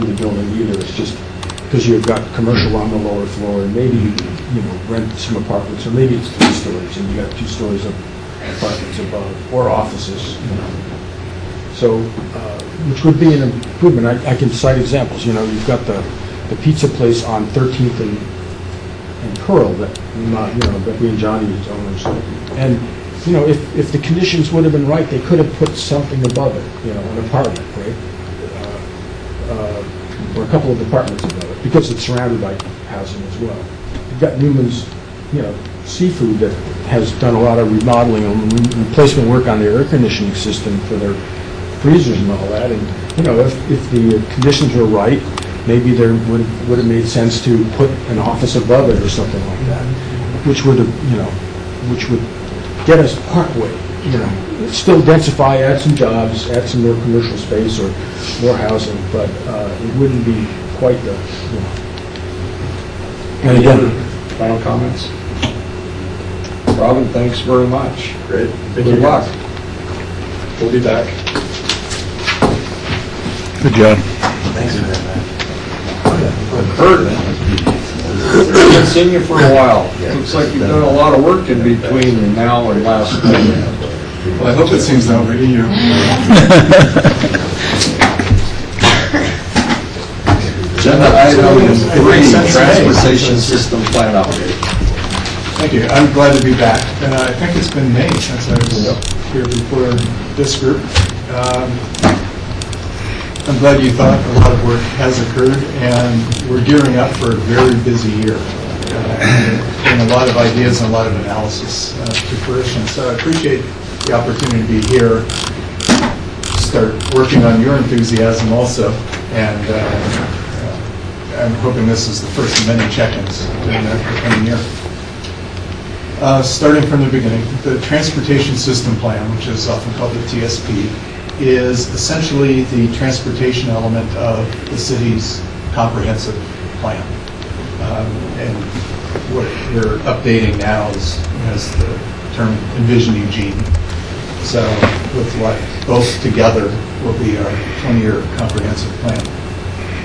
F: the building either, it's just because you've got commercial on the lower floor, and maybe you rent some apartments, or maybe it's 3 stories, and you got 2 stories of apartments above, or offices, So, which would be an improvement. I can cite examples. You've got the pizza place on 13th and Pearl that Becky and Johnny's owners. And if the conditions would have been right, they could have put something above it. An apartment, right? Or a couple of apartments above it, because it's surrounded by housing as well. You've got Newman's, Seafood that has done a lot of remodeling and replacement work on their air conditioning system for their freezers and all that, and if the conditions were right, maybe there would have made sense to put an office above it or something like that, which would get us partway, still densify, add some jobs, add some more commercial space or more housing, but it wouldn't be quite the, And again,
A: Final comments? Robin, thanks very much.
C: Great. Thank
A: Good
C: you.
A: luck.
C: We'll be back.
G: Good job.
I: Thanks for that,
A: Kurt, I haven't seen you for a while. Looks like you've done a lot of work in between now and last night.
C: Well, I hope it seems that way to you.
A: Agenda item 3, transportation system plan update.
J: Thank you. I'm glad to be back. And I think it's been May since I was here before this group. I'm glad you thought a lot of work has occurred, and we're gearing up for a very busy year. And a lot of ideas and a lot of analysis to fruition. So I appreciate the opportunity to be here, start working on your enthusiasm also, and I'm hoping this is the first of many check-ins during the coming year. Starting from the beginning, the Transportation System Plan, which is often called the TSP, is essentially the transportation element of the city's comprehensive plan. And what we're updating now is the term Envision Eugene. So with what both together will be our 20-year comprehensive plan.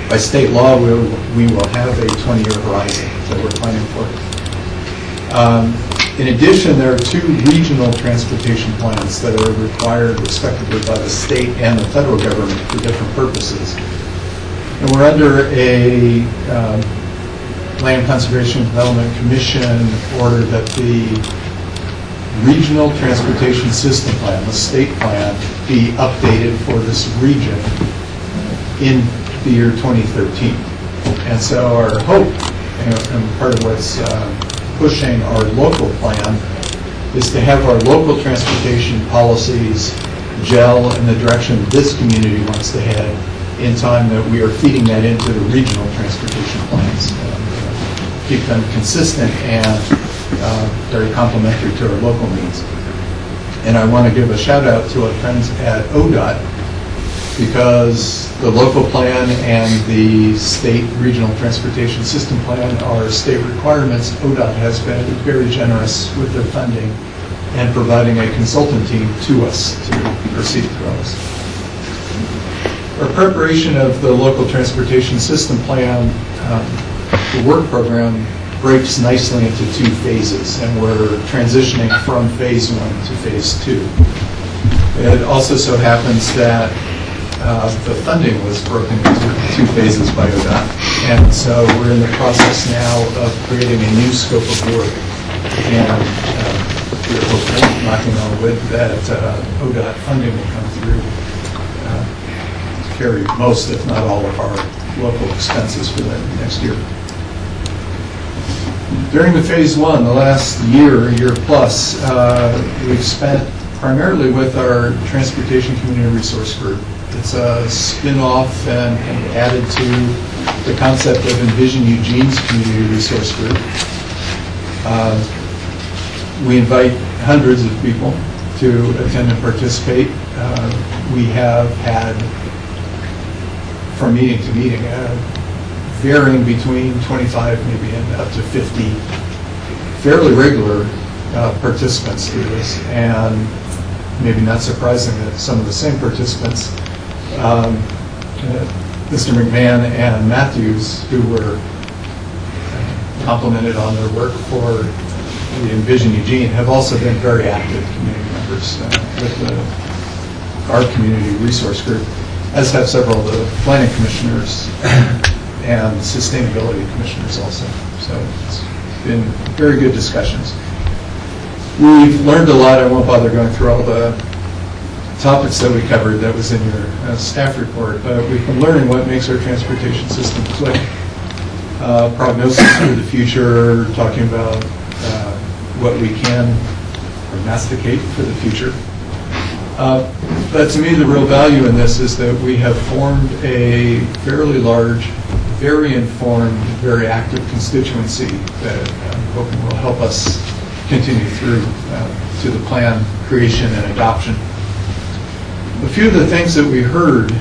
J: By state law, we will have a 20-year horizon that we're planning for. In addition, there are 2 regional transportation plans that are required respectively by the state and the federal government for different purposes. And we're under a Land Conservation and Development Commission order that the Regional Transportation System Plan, the state plan, be updated for this region in the year 2013. And so our hope, and part of what's pushing our local plan, is to have our local transportation policies gel in the direction this community wants to head in time that we are feeding that into the regional transportation plans. Keep them consistent and very complementary to our local needs. And I want to give a shout out to our friends at ODOT, because the local plan and the state regional transportation system plan are state requirements. ODOT has been very generous with their funding and providing a consultant team to us to proceed through this. Our preparation of the local transportation system plan, the work program breaks nicely into 2 phases, and we're transitioning from phase 1 to phase 2. It also so happens that the funding was broken into 2 phases by ODOT, and so we're in the process now of creating a new scope of work, and we're hopeful, knocking on wood, that ODOT funding will come through to carry most, if not all, of our local expenses for the next year. During the phase 1, the last year plus, we've spent primarily with our Transportation Community Resource Group. It's a spin-off and added to the concept of Envision Eugene's Community Resource Group. We invite hundreds of people to attend and participate. We have had, from meeting to meeting, varying between 25 maybe and up to 50 fairly regular participants through this, and maybe not surprising that some of the same participants, Mr. McMahon and Matthews, who were complimented on their work for the Envision Eugene, have also been very active community members with our community resource group, as have several of the planning commissioners and sustainability commissioners also. So it's been very good discussions. We've learned a lot. I won't bother going through all the topics that we covered that was in your staff report, but we've been learning what makes our transportation system click. Prognosis for the future, talking about what we can prognosticate for the future. But to me, the real value in this is that we have formed a fairly large, very informed, very active constituency that I'm hoping will help us continue through to the plan creation and adoption. A few of the things that we heard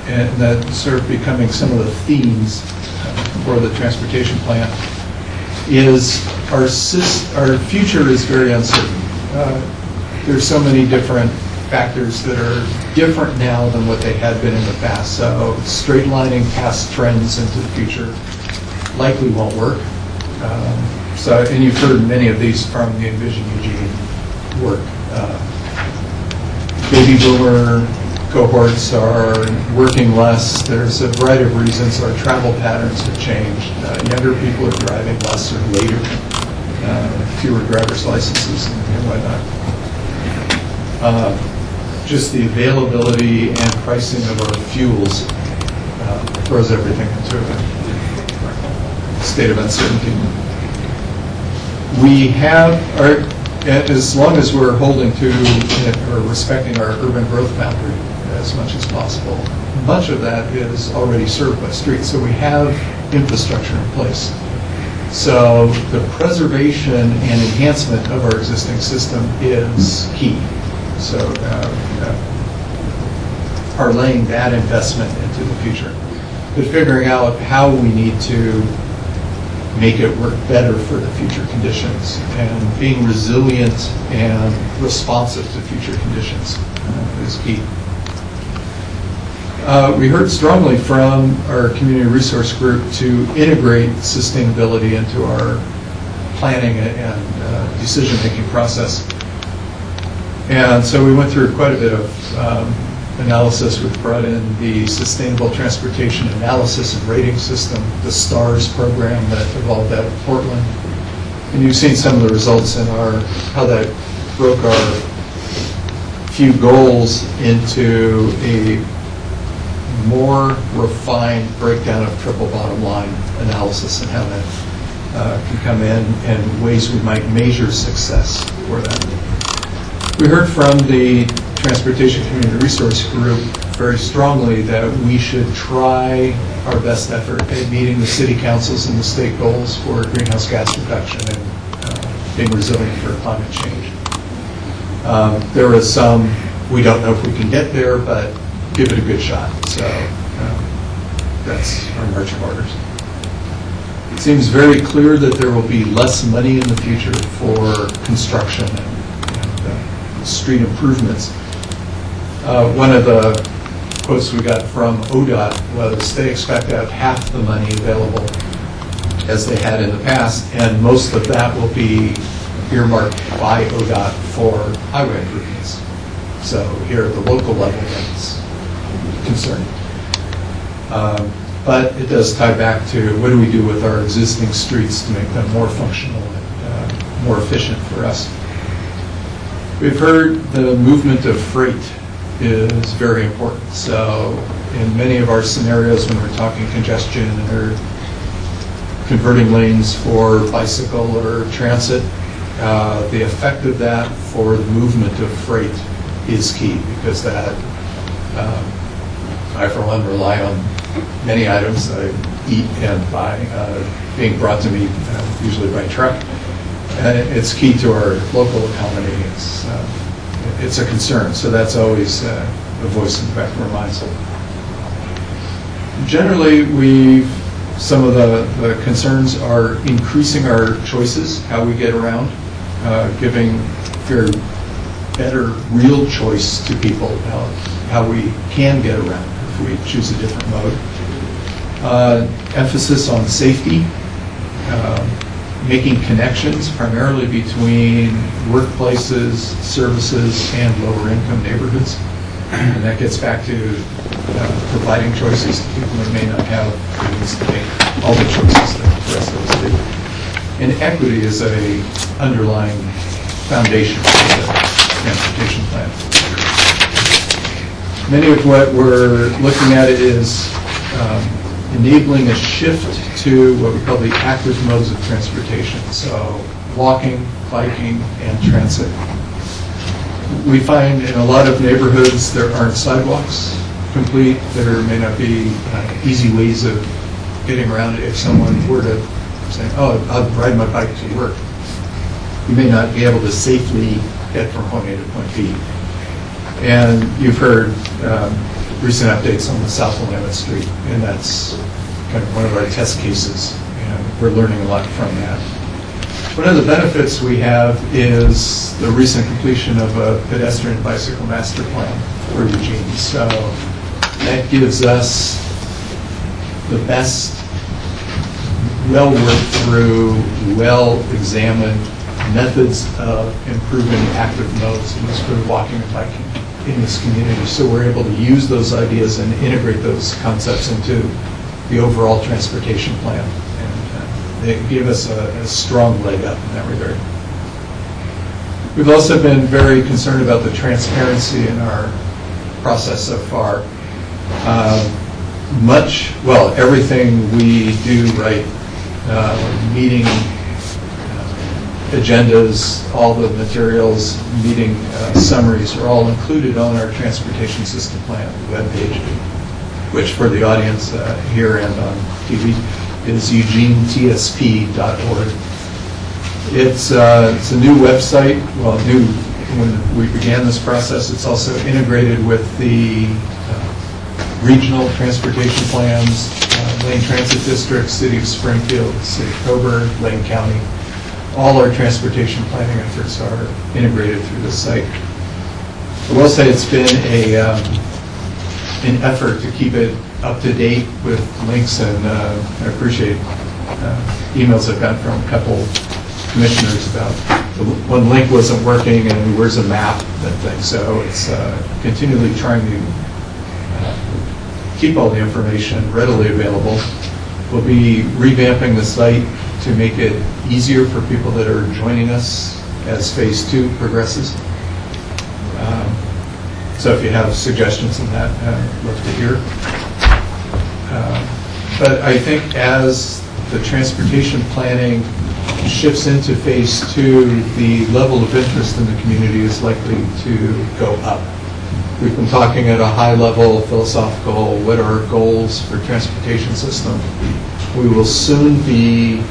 J: and that sort of becoming some of the themes for the transportation plan is our future is very uncertain. There's so many different factors that are different now than what they had been in the past. So straightlining past trends into the future likely won't work. And you've heard many of these from the Envision Eugene work. Baby boomer cohorts are working less. There's a variety of reasons. Our travel patterns have changed. Younger people are driving less or later, fewer driver's licenses and whatnot. Just the availability and pricing of our fuels throws everything into a state of uncertainty. We have, as long as we're holding to or respecting our urban growth boundary as much as possible, much of that is already served by streets. So we have infrastructure in place. So the preservation and enhancement of our existing system is key. So parlaying that investment into the future, but figuring out how we need to make it work better for the future conditions, and being resilient and responsive to future conditions is key. We heard strongly from our community resource group to integrate sustainability into our planning and decision-making process. And so we went through quite a bit of analysis, which brought in the Sustainable Transportation Analysis and Rating System, the STARS program that evolved out of Portland. And you've seen some of the results in how that broke our few goals into a more refined breakdown of triple bottom line analysis and how that can come in and ways we might measure success for that. We heard from the Transportation Community Resource Group very strongly that we should try our best effort at meeting the city councils and the state goals for greenhouse gas reduction and being resilient for climate change. There is some, we don't know if we can get there, but give it a good shot. So that's our marching orders. It seems very clear that there will be less money in the future for construction and street improvements. One of the quotes we got from ODOT was they expect to have half the money available as they had in the past, and most of that will be earmarked by ODOT for highway improvements. So here at the local level, that's concerning. But it does tie back to what do we do with our existing streets to make them more functional and more efficient for us. We've heard the movement of freight is very important. So in many of our scenarios when we're talking congestion or converting lanes for bicycle or transit, the effect of that for the movement of freight is key, because that I for one rely on many items that I eat and buy being brought to me usually by truck. And it's key to our local economy. It's a concern, so that's always a voice in the back of our minds. Generally, some of the concerns are increasing our choices, how we get around, giving better real choice to people, how we can get around if we choose a different mode. Emphasis on safety, making connections primarily between workplaces, services, and lower income neighborhoods. And that gets back to providing choices to people who may not have the means to make all the choices that the rest of us do. And equity is an underlying foundation for the transportation plan. Many of what we're looking at is enabling a shift to what we call the active modes of transportation. So walking, biking, and transit. We find in a lot of neighborhoods there aren't sidewalks complete. There may not be easy ways of getting around it. If someone were to say, oh, I'll ride my bike to work, you may not be able to safely get from point A to point B. And you've heard recent updates on the South Willamette Street, and that's kind of one of our test cases, and we're learning a lot from that. One of the benefits we have is the recent completion of a pedestrian bicycle master plan for Eugene. So that gives us the best, well-worked through, well-examined methods of improving active modes for walking and biking in this community. So we're able to use those ideas and integrate those concepts into the overall transportation plan. And they give us a strong leg up in that regard. We've also been very concerned about the transparency in our process so far. Everything we do right, meeting agendas, all the materials, meeting summaries are all included on our transportation system plan webpage, which for the audience here and on TV is eugeneTSP.org. It's a new website, new when we began this process. It's also integrated with the regional transportation plans, Lane Transit District, City of Springfield, City of Coburn, Lane County. All our transportation planning efforts are integrated through this site. I will say it's been an effort to keep it up to date with links, and I appreciate emails I've gotten from a couple commissioners about when link wasn't working and where's a map and things. So it's continually trying to keep all the information readily available. We'll be revamping the site to make it easier for people that are joining us as Phase 2 progresses. So if you have suggestions on that, I'd love to hear. But I think as the transportation planning shifts into Phase 2, the level of interest in the community is likely to go up. We've been talking at a high level, philosophical, what are our goals for transportation system? We will soon be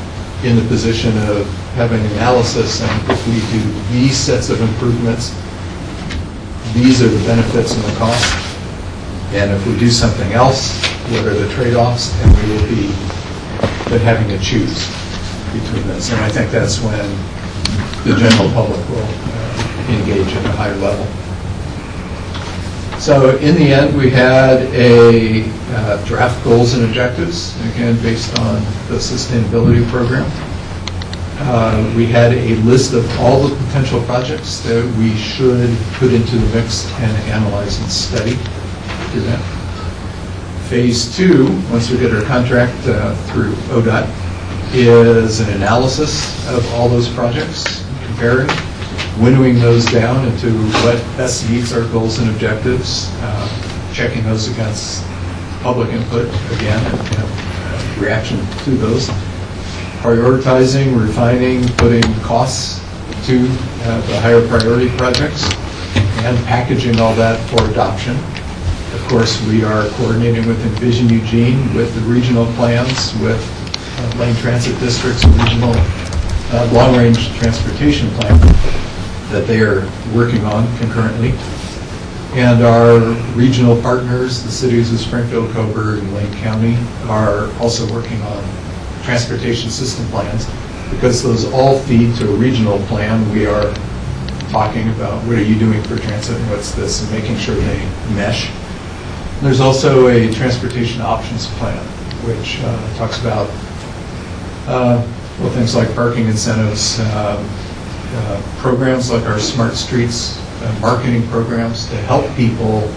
J: in the position of having analysis, and if we do these sets of improvements, these are the benefits and the costs. And if we do something else, what are the trade-offs? And we will be then having to choose between this. And I think that's when the general public will engage at a higher level. So in the end, we had a draft goals and objectives, again, based on the sustainability program. We had a list of all the potential projects that we should put into the mix and analyze and study. Do that. Phase 2, once we get our contract through ODOT, is an analysis of all those projects, comparing, winnowing those down into what best meets our goals and objectives, checking those against public input, again, and reaction to those, prioritizing, refining, putting costs to the higher priority projects, and packaging all that for adoption. Of course, we are coordinating with Envision Eugene, with the regional plans, with lane transit districts, and regional long-range transportation plan that they are working on concurrently. And our regional partners, the cities of Springfield, Coburg, and Lane County, are also working on transportation system plans. Because those all feed to a regional plan, we are talking about what are you doing for transit and what's this, and making sure they mesh. There's also a transportation options plan, which talks about things like parking incentives, programs like our Smart Streets marketing programs to help people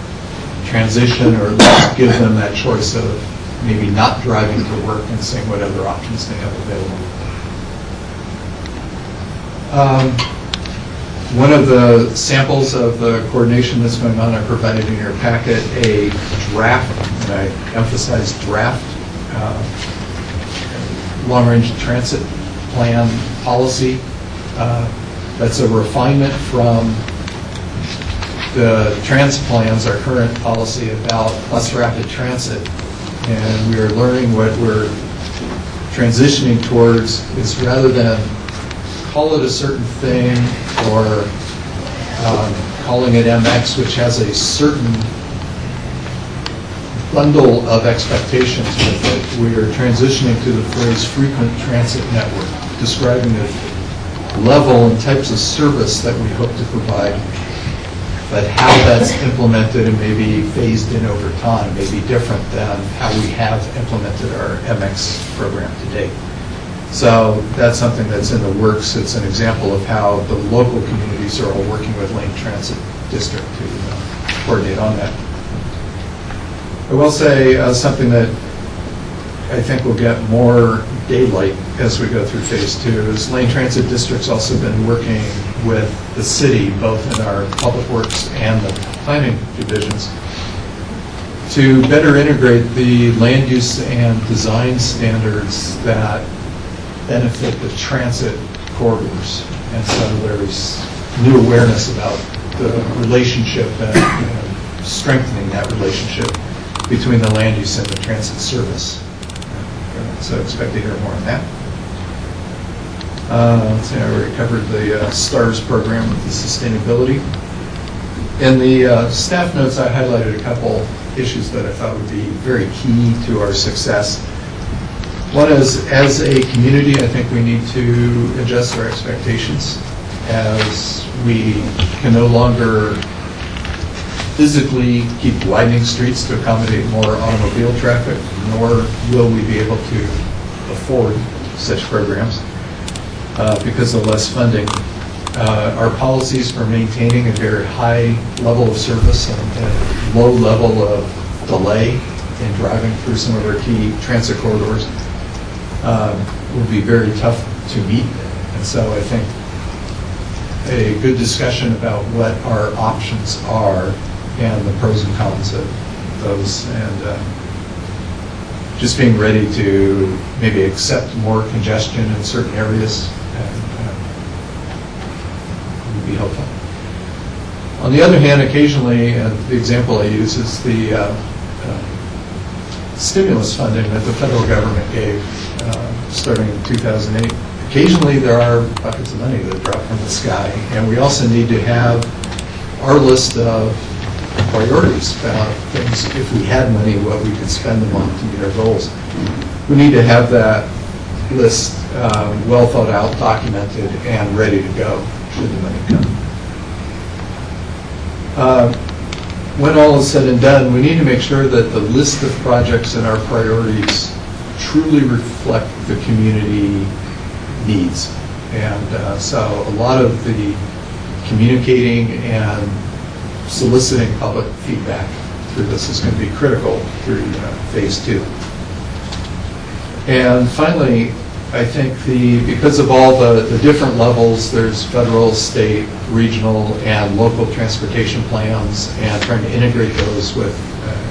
J: transition, or at least give them that choice of maybe not driving to work and seeing what other options they have available. One of the samples of the coordination that's going on, I provided in your packet a draft, and I emphasize draft, long-range transit plan policy. That's a refinement from the trans plans, our current policy about bus rapid transit. And we are learning what we're transitioning towards is, rather than call it a certain thing or calling it MX, which has a certain bundle of expectations with it, we are transitioning to the phrase frequent transit network, describing the level and types of service that we hope to provide, but how that's implemented and maybe phased in over time may be different than how we have implemented our MX program to date. So that's something that's in the works. It's an example of how the local communities are all working with Lane Transit District to coordinate on that. I will say something that I think will get more daylight as we go through Phase 2 is Lane Transit District's also been working with the city, both in our public works and the planning divisions, to better integrate the land use and design standards that benefit the transit corridors. And so there's new awareness about the relationship and strengthening that relationship between the land use and the transit service. So expect to hear more on that. Let's see, I already covered the STARS program with the sustainability. In the staff notes, I highlighted a couple issues that I thought would be very key to our success. One is, as a community, I think we need to adjust our expectations, as we can no longer physically keep widening streets to accommodate more automobile traffic, nor will we be able to afford such programs. because of less funding. Our policies for maintaining a very high level of service and low level of delay in driving through some of our key transit corridors will be very tough to meet. And so I think a good discussion about what our options are and the pros and cons of those, and just being ready to maybe accept more congestion in certain areas would be helpful. On the other hand, occasionally, the example I use is the stimulus funding that the federal government gave starting in 2008. Occasionally, there are buckets of money that drop from the sky, and we also need to have our list of priorities about things, if we had money, what we could spend them on to meet our goals. We need to have that list well thought out, documented, and ready to go should the money come. When all is said and done, we need to make sure that the list of projects and our priorities truly reflect the community needs. And so a lot of the communicating and soliciting public feedback through this is going to be critical through phase 2. And finally, I think because of all the different levels, there's federal, state, regional, and local transportation plans, and trying to integrate those with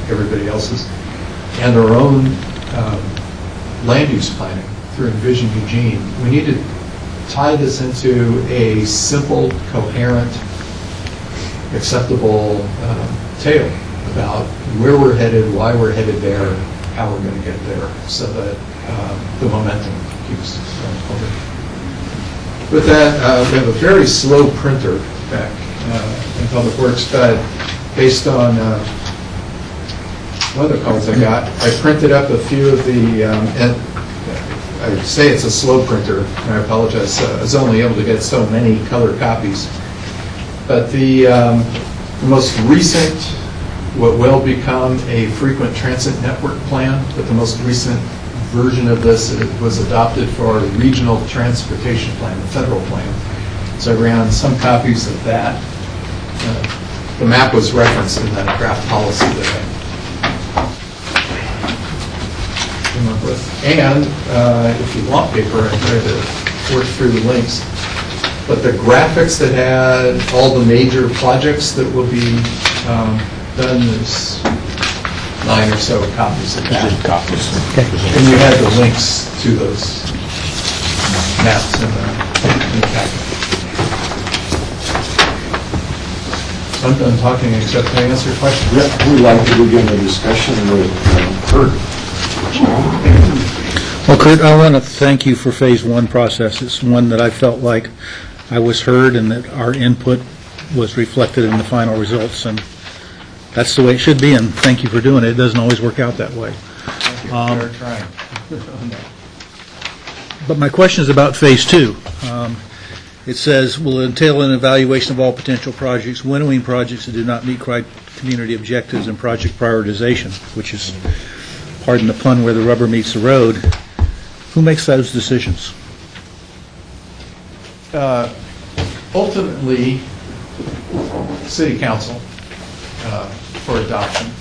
J: everybody else's, and our own land use planning through Envision Eugene. We need to tie this into a simple, coherent, acceptable tale about where we're headed, why we're headed there, how we're going to get there, so that the momentum keeps going forward. With that, we have a very slow printer back in Public Works, but based on one of the calls I got, I printed up a few of the, and I would say it's a slow printer, and I apologize, I was only able to get so many color copies. But the most recent, what will become a frequent transit network plan, but the most recent version of this was adopted for our regional transportation plan, the federal plan. So I ran some copies of that. The map was referenced in that draft policy that I came up with. And if you want paper, I tried to work through the links. But the graphics that had all the major projects that will be done, there's 9 or so copies of that. And you had the links to those maps in the packet. So I'm done talking, except to answer questions.
D: Yeah, we'd like to begin the discussion with Kurt.
G: Well, Kurt, I want to thank you for phase 1 process. It's one that I felt like I was heard and that our input was reflected in the final results, and that's the way it should be, and thank you for doing it. It doesn't always work out that way.
J: Thank you. We're trying.
G: But my question is about phase 2. It says, will entail an evaluation of all potential projects, winnowing projects that do not meet community objectives and project prioritization, which is, pardon the pun, where the rubber meets the road. Who makes those decisions?
J: Ultimately, City Council for adoption.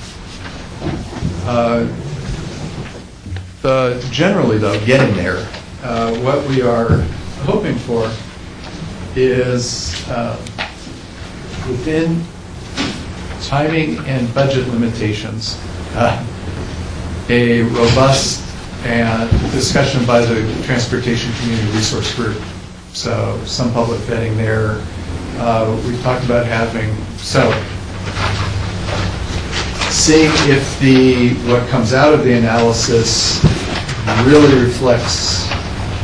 J: Generally, though, getting there, what we are hoping for is within timing and budget limitations, a robust and discussion by the Transportation Community Resource Group. So some public vetting there. We've talked about having, so seeing if what comes out of the analysis really reflects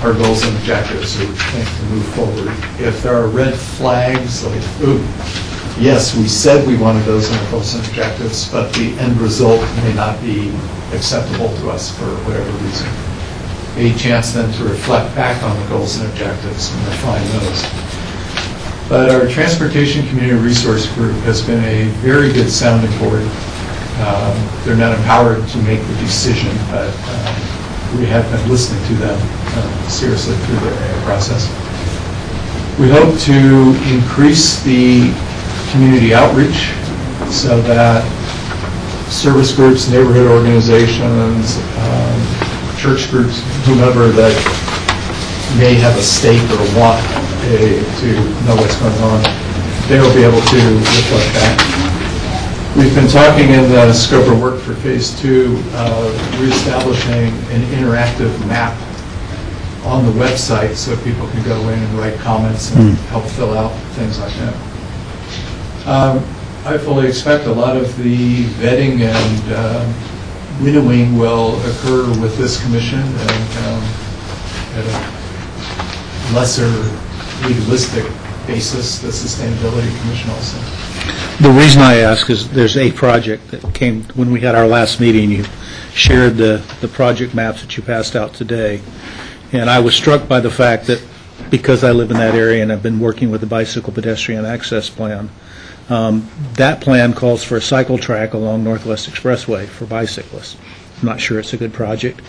J: our goals and objectives we think to move forward. If there are red flags, like, ooh, yes, we said we wanted those in our goals and objectives, but the end result may not be acceptable to us for whatever reason. A chance then to reflect back on the goals and objectives and refine those. But our Transportation Community Resource Group has been a very good sounding board. They're not empowered to make the decision, but we have been listening to them seriously through the process. We hope to increase the community outreach so that service groups, neighborhood organizations, church groups, whomever that may have a stake or want to know what's going on, they will be able to reflect back. We've been talking in the scope of work for Phase 2 of reestablishing an interactive map on the website so people can go in and write comments and help fill out things like that. I fully expect a lot of the vetting and winnowing will occur with this commission and at a lesser legalistic basis, the Sustainability Commission also.
G: The reason I ask is there's a project that came, when we had our last meeting, you shared the project maps that you passed out today. And I was struck by the fact that because I live in that area and I've been working with the Bicycle Pedestrian Access Plan, that plan calls for a cycle track along Northwest Expressway for bicyclists. I'm not sure it's a good project,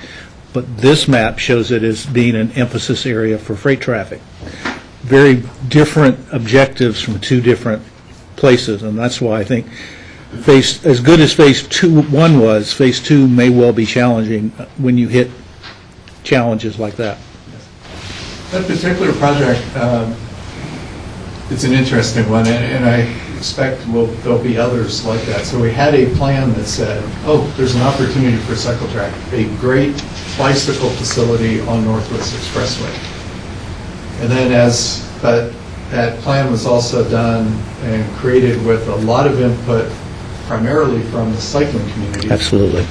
G: but this map shows it as being an emphasis area for freight traffic. Very different objectives from two different places, and that's why I think as good as Phase 1 was, Phase 2 may well be challenging when you hit challenges like that.
J: That particular project, it's an interesting one, and I expect there'll be others like that. So we had a plan that said, oh, there's an opportunity for cycle track, a great bicycle facility on Northwest Expressway. And then as that plan was also done and created with a lot of input, primarily from the cycling community.
G: Absolutely.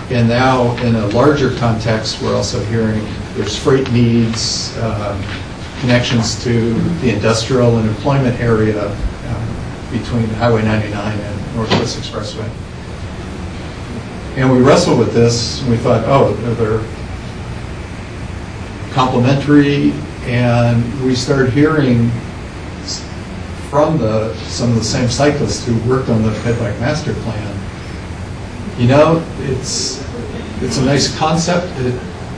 J: And now, in a larger context, we're also hearing there's freight needs, connections to the industrial and employment area between Highway 99 and Northwest Expressway. And we wrestled with this, and we thought, oh, they're complementary, and we started hearing from some of the same cyclists who worked on the Ped Bike Master Plan. You know, it's a nice concept.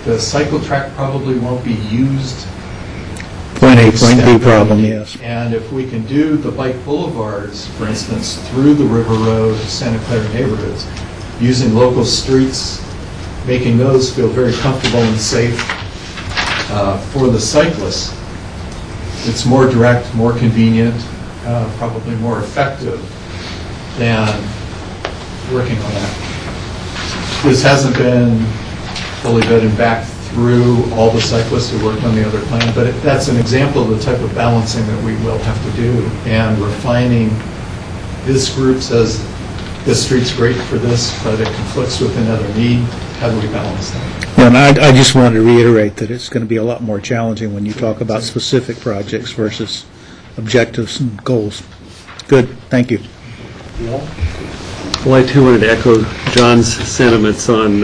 J: The cycle track probably won't be used.
G: Point A, point B problem, yes.
J: And if we can do the bike boulevards, for instance, through the River Road, Santa Clara neighborhoods, using local streets, making those feel very comfortable and safe for the cyclists, it's more direct, more convenient, probably more effective than working on that. This hasn't been fully vetted back through all the cyclists who worked on the other plan, but that's an example of the type of balancing that we will have to do. And refining, this group says this street's great for this, but it conflicts with another need. How do we balance that?
G: And I just wanted to reiterate that it's going to be a lot more challenging when you talk about specific projects versus objectives and goals. Good, thank you.
H: Well, I too wanted to echo John's sentiments on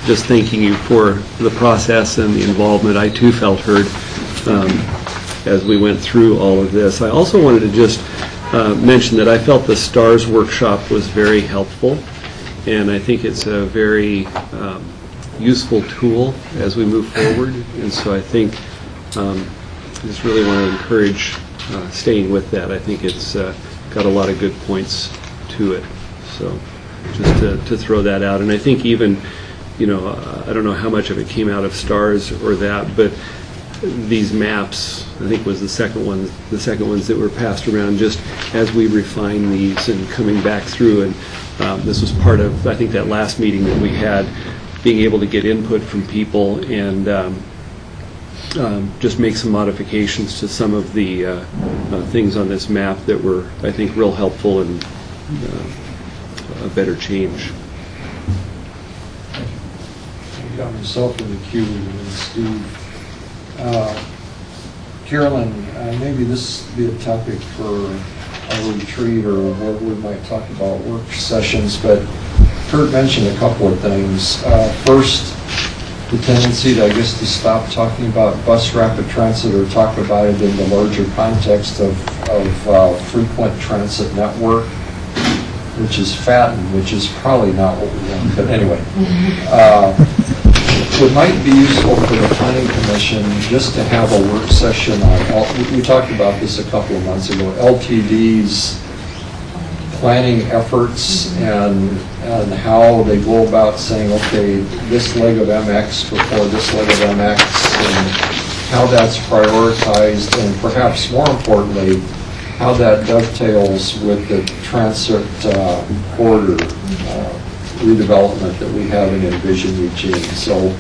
H: just thanking you for the process and the involvement. I too felt heard as we went through all of this. I also wanted to just mention that I felt the STARS workshop was very helpful, and I think it's a very useful tool as we move forward. And so I think I just really want to encourage staying with that. I think it's got a lot of good points to it. So just to throw that out. And I think even, you know, I don't know how much of it came out of STARS or that, but these maps, I think was the second ones that were passed around, just as we refine these and coming back through. And this was part of, I think, that last meeting that we had, being able to get input from people and just make some modifications to some of the things on this map that were, I think, real helpful and a better change.
D: You got myself in the queue, and Steve. Carolyn, maybe this would be a topic for a retreat or what we might talk about work sessions, but Kurt mentioned a couple of things. First, the tendency, I guess, to stop talking about bus rapid transit or talk about it in the larger context of frequent transit network, which is fattened, which is probably not what we want. But anyway, it might be useful for the planning commission just to have a work session on, we talked about this a couple of months ago, LTD's planning efforts and how they go about saying, okay, this leg of MX before this leg of MX, and how that's prioritized, and perhaps more importantly, how that dovetails with the transit corridor redevelopment that we have in Envision Eugene. So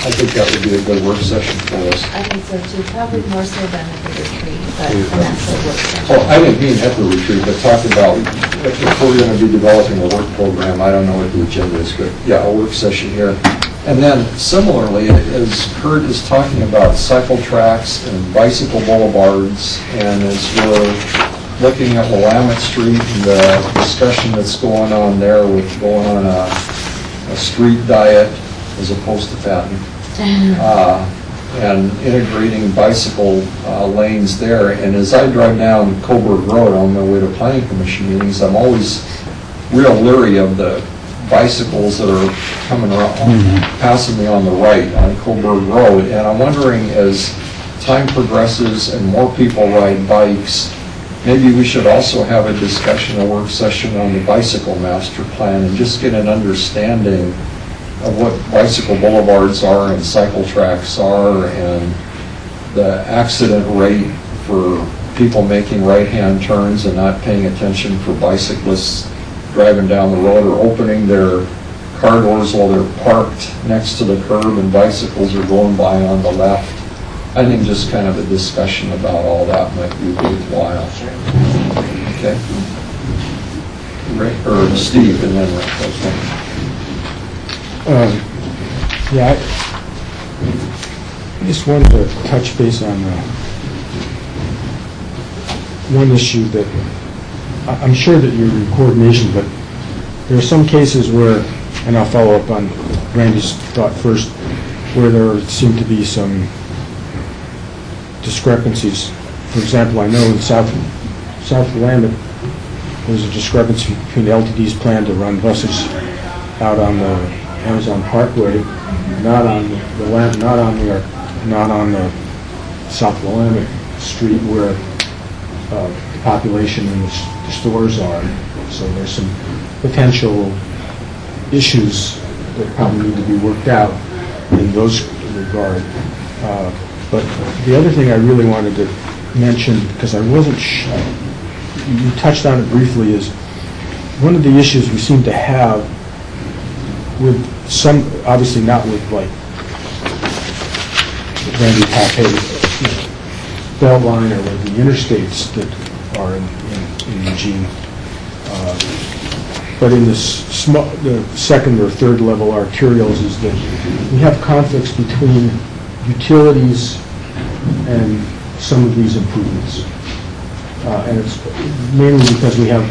D: I think that would be a good work session for us.
B: I think so too, probably more so than at the retreat, but an actual work session.
D: Oh, I didn't mean at the retreat, but talking about if we're going to be developing a work program, I don't know what the agenda is, but yeah, a work session here. And then similarly, as Kurt is talking about cycle tracks and bicycle boulevards, and as we're looking at Willamette Street and the discussion that's going on there with going on a street diet as opposed to fattening, and integrating bicycle lanes there. And as I drive down Coburg Road on my way to planning commission meetings, I'm always real leery of the bicycles that are coming around, passing me on the right on Coburg Road. And I'm wondering, as time progresses and more people ride bikes, maybe we should also have a discussion, a work session on the bicycle master plan, and just get an understanding of what bicycle boulevards are and cycle tracks are, and the accident rate for people making right-hand turns and not paying attention for bicyclists driving down the road or opening their car doors while they're parked next to the curb and bicycles are going by on the left. I think just kind of a discussion about all that might be worthwhile. Okay? Rick, or Steve, and then Rick. Okay.
F: Yeah, I just wanted to touch base on one issue that I'm sure that you're in coordination, but there are some cases where, and I'll follow up on Randy's thought first, where there seem to be some discrepancies. For example, I know in South Willamette, there's a discrepancy between LTD's plan to run buses out on the Amazon Parkway, not on the South Willamette Street where the population and the stores are. So there's some potential issues that probably need to be worked out in those regard. But the other thing I really wanted to mention, because I wasn't sure, you touched on it briefly, is one of the issues we seem to have with some, obviously not with like Randy Pape, Beltline, or with the interstates that are in Eugene, but in the second or third level arterials, is that we have conflicts between utilities and some of these improvements. And it's mainly because we have,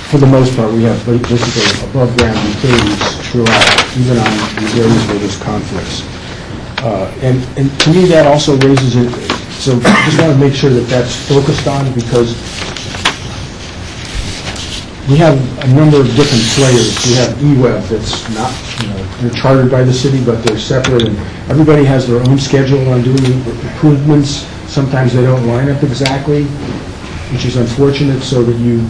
F: for the most part, we have basically above-ground utilities throughout, even on these areas where there's conflicts. And to me, that also raises it, so I just want to make sure that that's focused on, because we have a number of different players. We have eWeb that's not, they're chartered by the city, but they're separate, and everybody has their own schedule on doing improvements. Sometimes they don't line up exactly, which is unfortunate, so that you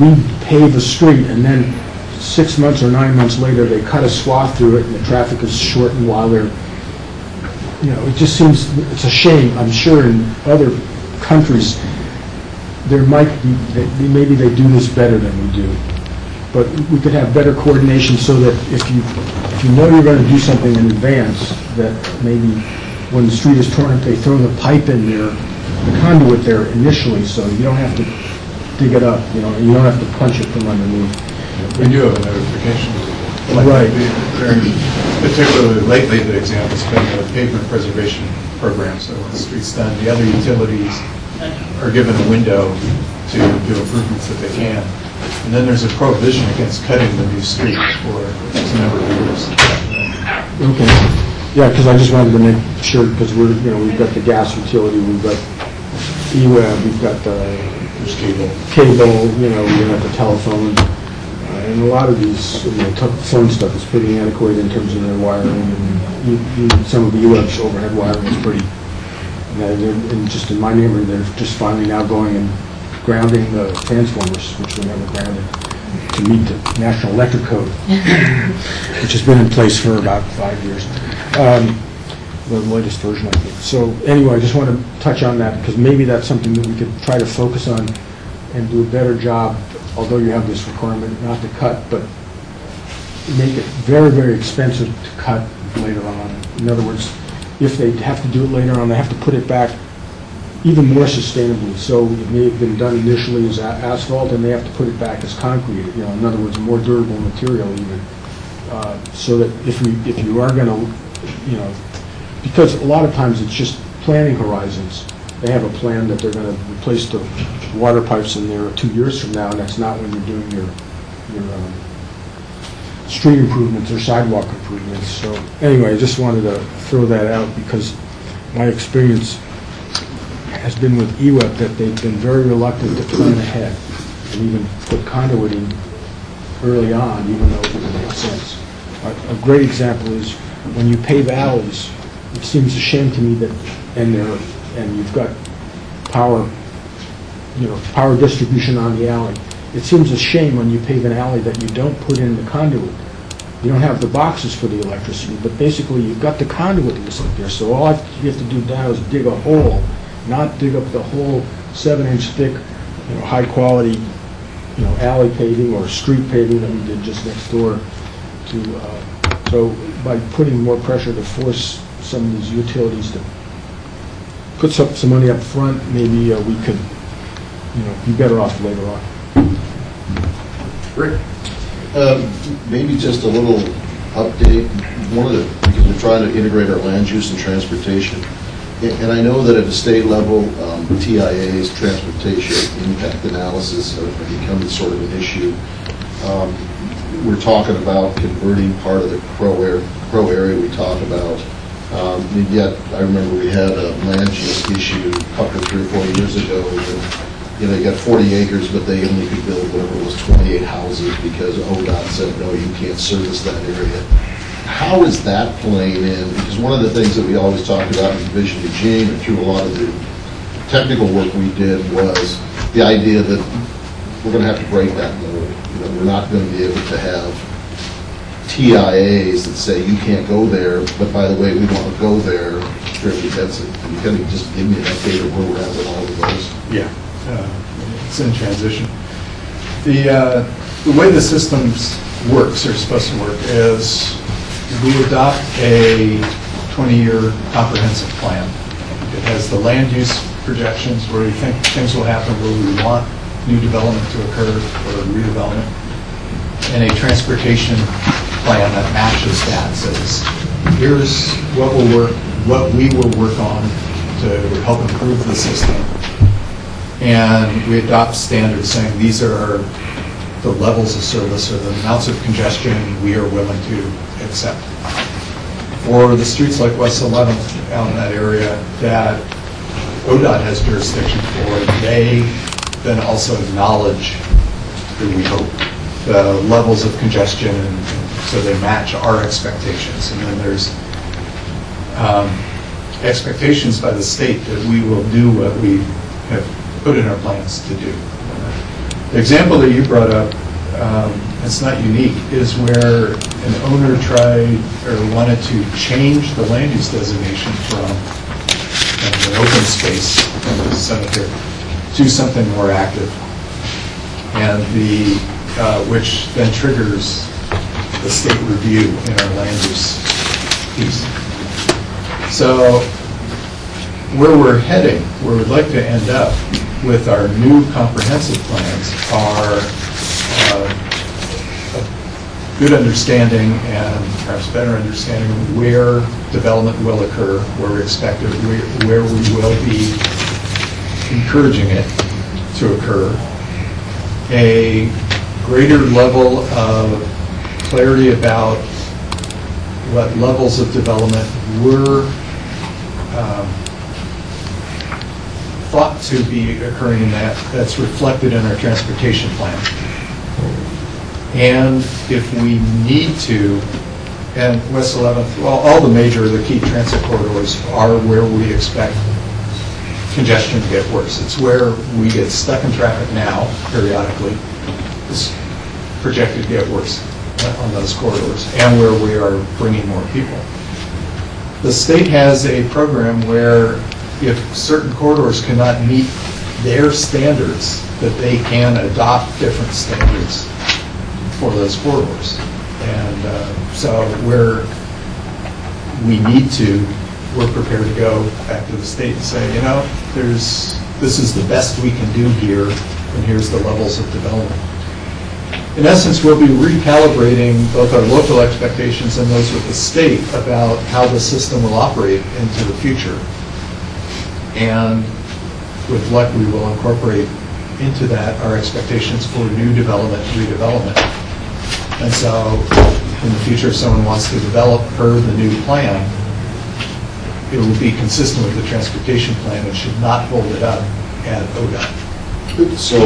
F: repave a street, and then 6 months or 9 months later, they cut a swath through it, and the traffic is shortened while they're, it just seems, it's a shame. I'm sure in other countries, there might be, maybe they do this better than we do. But we could have better coordination so that if you know you're going to do something in advance, that maybe when the street is torn up, they throw the pipe in there, the conduit there initially, so you don't have to dig it up, you don't have to punch it from underneath.
J: We do have a notification.
F: Right.
J: Particularly lately, the example's been the pavement preservation program. So when the street's done, the other utilities are given a window to do improvements that they can. And then there's a prohibition against cutting the new street for a number of years.
F: Okay. Yeah, because I just wanted to make sure, because we've got the gas utility, we've got eWeb, we've got the
J: There's cable.
F: cable, we have the telephone, and a lot of these, phone stuff is pretty antiquated in terms of their wiring, and some of the UF's overhead wiring is pretty, and just in my neighborhood, they're just finally now going and grounding the transformers, which were never grounded, to meet the National Electric Code, which has been in place for about 5 years. The latest version, I think. So anyway, I just want to touch on that, because maybe that's something that we could try to focus on and do a better job, although you have this requirement not to cut, but make it very, very expensive to cut later on. In other words, if they have to do it later on, they have to put it back even more sustainably. So it may have been done initially as asphalt, and they have to put it back as concrete. In other words, a more durable material even, so that if you are going to, because a lot of times it's just planning horizons. They have a plan that they're going to replace the water pipes in there 2 years from now, and that's not when you're doing your street improvements or sidewalk improvements. So anyway, I just wanted to throw that out, because my experience has been with EWEP that they've been very reluctant to plan ahead and even put conduit in early on, even though it doesn't make sense. A great example is when you pave alleys. It seems a shame to me that, and you've got power distribution on the alley. It seems a shame when you pave an alley that you don't put in the conduit. You don't have the boxes for the electricity, but basically you've got the conduit that's up there. So all you have to do now is dig a hole, not dig up the whole 7-inch thick, high quality, alley paving or street paving that we did just next door to. So by putting more pressure to force some of these utilities to put some money up front, maybe we could, be better off later on.
E: Rick? Maybe just a little update. Because we're trying to integrate our land use and transportation. And I know that at the state level, TIAs, transportation impact analysis, are becoming sort of an issue. We're talking about converting part of the Crow area we talked about. And yet, I remember we had a land use issue a couple, 3 or 4 years ago. And, you got 40 acres, but they only could build whatever it was, 28 houses, because ODOT said, no, you can't service that area. How is that playing in? Because one of the things that we always talked about in Vision Eugene and through a lot of the technical work we did was the idea that we're going to have to break that mold. We're not going to be able to have TIAs that say you can't go there, but by the way, we want to go there. That's it. Can you just give me an update of where we're at with all of those?
J: Yeah, it's in transition. The way the systems works, or supposed to work, is we adopt a 20-year comprehensive plan. It has the land use projections where we think things will happen, where we want new development to occur or redevelopment, and a transportation plan that matches that. Says, here's what we will work on to help improve the system. And we adopt standards saying these are the levels of service or the amounts of congestion we are willing to accept. For the streets like West 11th out in that area that ODOT has jurisdiction for, they then also acknowledge, we hope, the levels of congestion, and so they match our expectations. And then there's expectations by the state that we will do what we have put in our plans to do. The example that you brought up, it's not unique, is where an owner tried or wanted to change the land use designation from an open space in the cemetery to something more active, and which then triggers the state review in our land use piece. So where we're heading, where we'd like to end up with our new comprehensive plans are a good understanding and perhaps better understanding of where development will occur, where we expect it, where we will be encouraging it to occur, a greater level of clarity about what levels of development were thought to be occurring in that's reflected in our transportation plan. And if we need to, and West 11th, well, all the key transit corridors are where we expect congestion to get worse. It's where we get stuck in traffic now, periodically. It's projected to get worse on those corridors, and where we are bringing more people. The state has a program where if certain corridors cannot meet their standards, that they can adopt different standards for those corridors. And so where we need to, we're prepared to go back to the state and say, you know, this is the best we can do here, and here's the levels of development. In essence, we'll be recalibrating both our local expectations and those with the state about how the system will operate into the future. And with luck, we will incorporate into that our expectations for new development, redevelopment. And so in the future, if someone wants to develop per the new plan, it will be consistent with the transportation plan and should not hold it up at ODOT.
E: So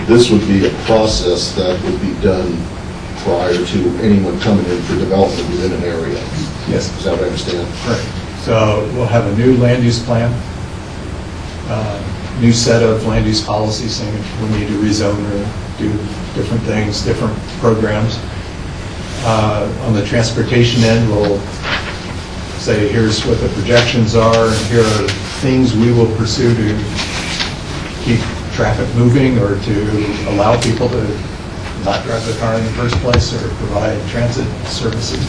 E: this would be a process that would be done prior to anyone coming in for development within an area?
J: Yes.
E: Is that what I understand?
J: Right. So we'll have a new land use plan, new set of land use policies saying if we need to rezone or do different things, different programs. On the transportation end, we'll say here's what the projections are, and here are things we will pursue to keep traffic moving or to allow people to not drive the car in the first place or provide transit services.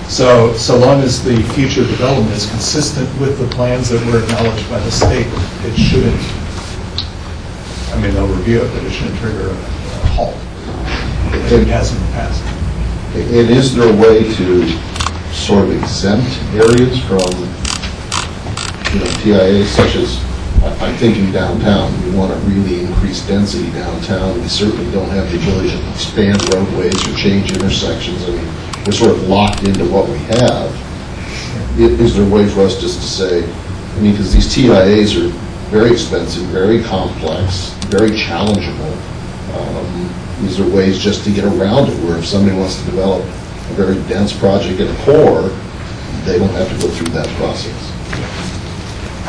J: So long as the future development is consistent with the plans that were acknowledged by the state, it shouldn't, I mean, they'll review it, but it shouldn't trigger a halt, as it has in the past.
E: And is there a way to sort of exempt areas from, TIAs, such as, I'm thinking downtown, we want to really increase density downtown. We certainly don't have the ability to expand roadways or change intersections. I mean, we're sort of locked into what we have. Is there a way for us just to say, I mean, because these TIAs are very expensive, very complex, very challengeable. Is there ways just to get around it, where if somebody wants to develop a very dense project in a core, they don't have to go through that process?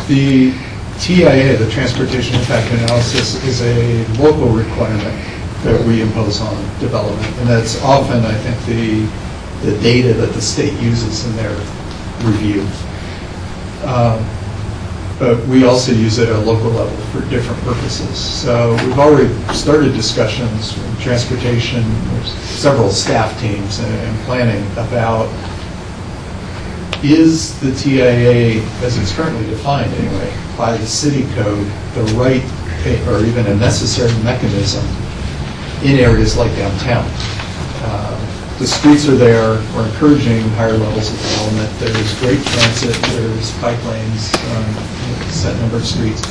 J: The TIA, the Transportation Impact Analysis, is a local requirement that we impose on development, and that's often, I think, the data that the state uses in their review. But we also use it at a local level for different purposes. So we've already started discussions with transportation, there's several staff teams and planning about, is the TIA, as it's currently defined anyway, by the city code, the right or even a necessary mechanism in areas like downtown? The streets are there, we're encouraging higher levels of development, there's great transit, there's bike lanes, a set number of streets.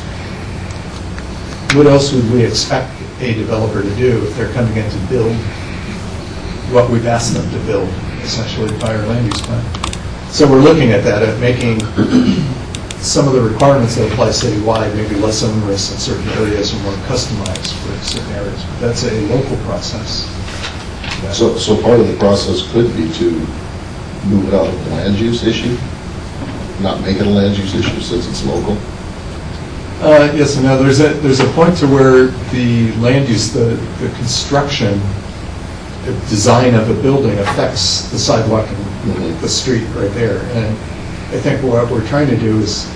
J: What else would we expect a developer to do if they're coming in to build what we've asked them to build, essentially by our land use plan? So we're looking at that, at making some of the requirements that apply citywide maybe less onerous in certain areas and more customized for certain areas. But that's a local process.
E: So part of the process could be to move it out of the land use issue, not make it a land use issue since it's local?
J: Yes and no. There's a point to where the land use, the construction, the design of a building affects the sidewalk and the street right there. And I think what we're trying to do is,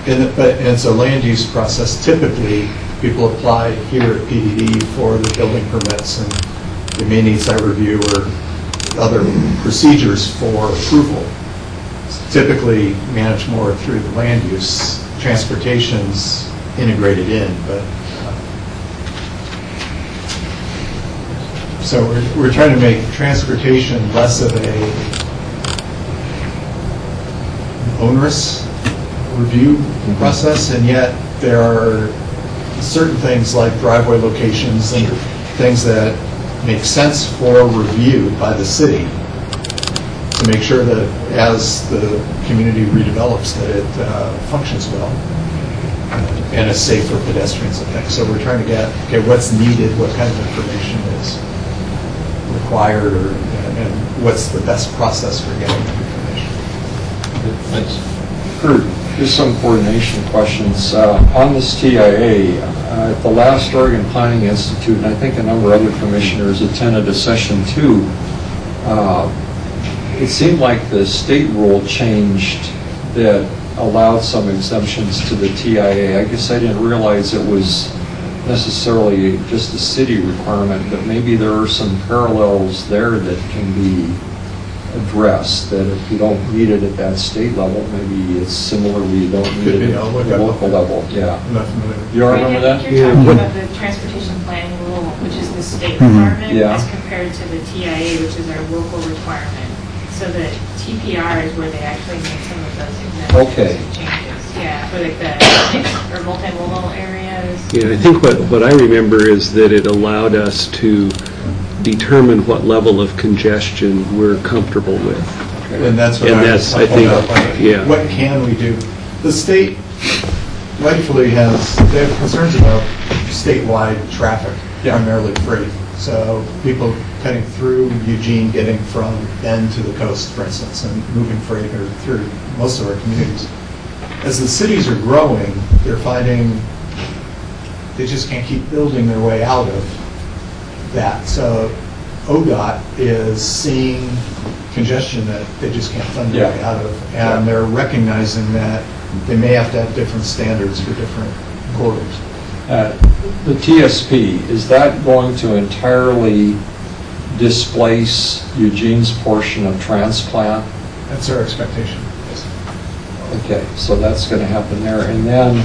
J: but it's a land use process. Typically, people apply here at PDD for the building permits, and they may need site review or other procedures for approval. It's typically managed more through the land use. Transportation's integrated in, but so we're trying to make transportation less of a onerous review process, and yet there are certain things like driveway locations and things that make sense for review by the city to make sure that as the community redevelops that it functions well and is safe for pedestrians and things. So we're trying to get, okay, what's needed, what kind of information is required, and what's the best process for getting that information.
D: Thanks. Kurt, just some coordination questions. On this TIA, at the last Oregon Planning Institute, and I think a number of other commissioners attended a session too, it seemed like the state rule changed that allowed some exemptions to the TIA. I guess I didn't realize it was necessarily just a city requirement, but maybe there are some parallels there that can be addressed, that if you don't need it at that state level, maybe it's similarly you don't need
J: Could be,
D: it
J: I'll
D: at
J: look
D: the
J: up
D: local
J: that.
D: level. Yeah.
J: I'm not familiar.
D: You all remember that?
K: You're talking about the transportation planning rule, which is the state requirement,
D: Yeah.
K: as compared to the TIA, which is our local requirement. So the TPR is where they actually made some of those
D: Okay.
K: changes. Yeah, for like the mixed or multimodal areas.
H: Yeah, I think what I remember is that it allowed us to determine what level of congestion we're comfortable with.
J: And that's what
H: And
J: I was
H: that's, I
J: talking
H: think,
J: about, like,
H: yeah.
J: what can we do? The state rightfully they have concerns about statewide traffic, primarily freight. So people cutting through Eugene, getting from Bend to the coast, for instance, and moving freight or through most of our communities. As the cities are growing, they're finding they just can't keep building their way out of that. So ODOT is seeing congestion that they just can't fund their way out of. And they're recognizing that they may have to have different standards for different corridors.
D: The TSP, is that going to entirely displace Eugene's portion of transplant?
J: That's our expectation. Yes.
D: Okay, so that's going to happen there. And then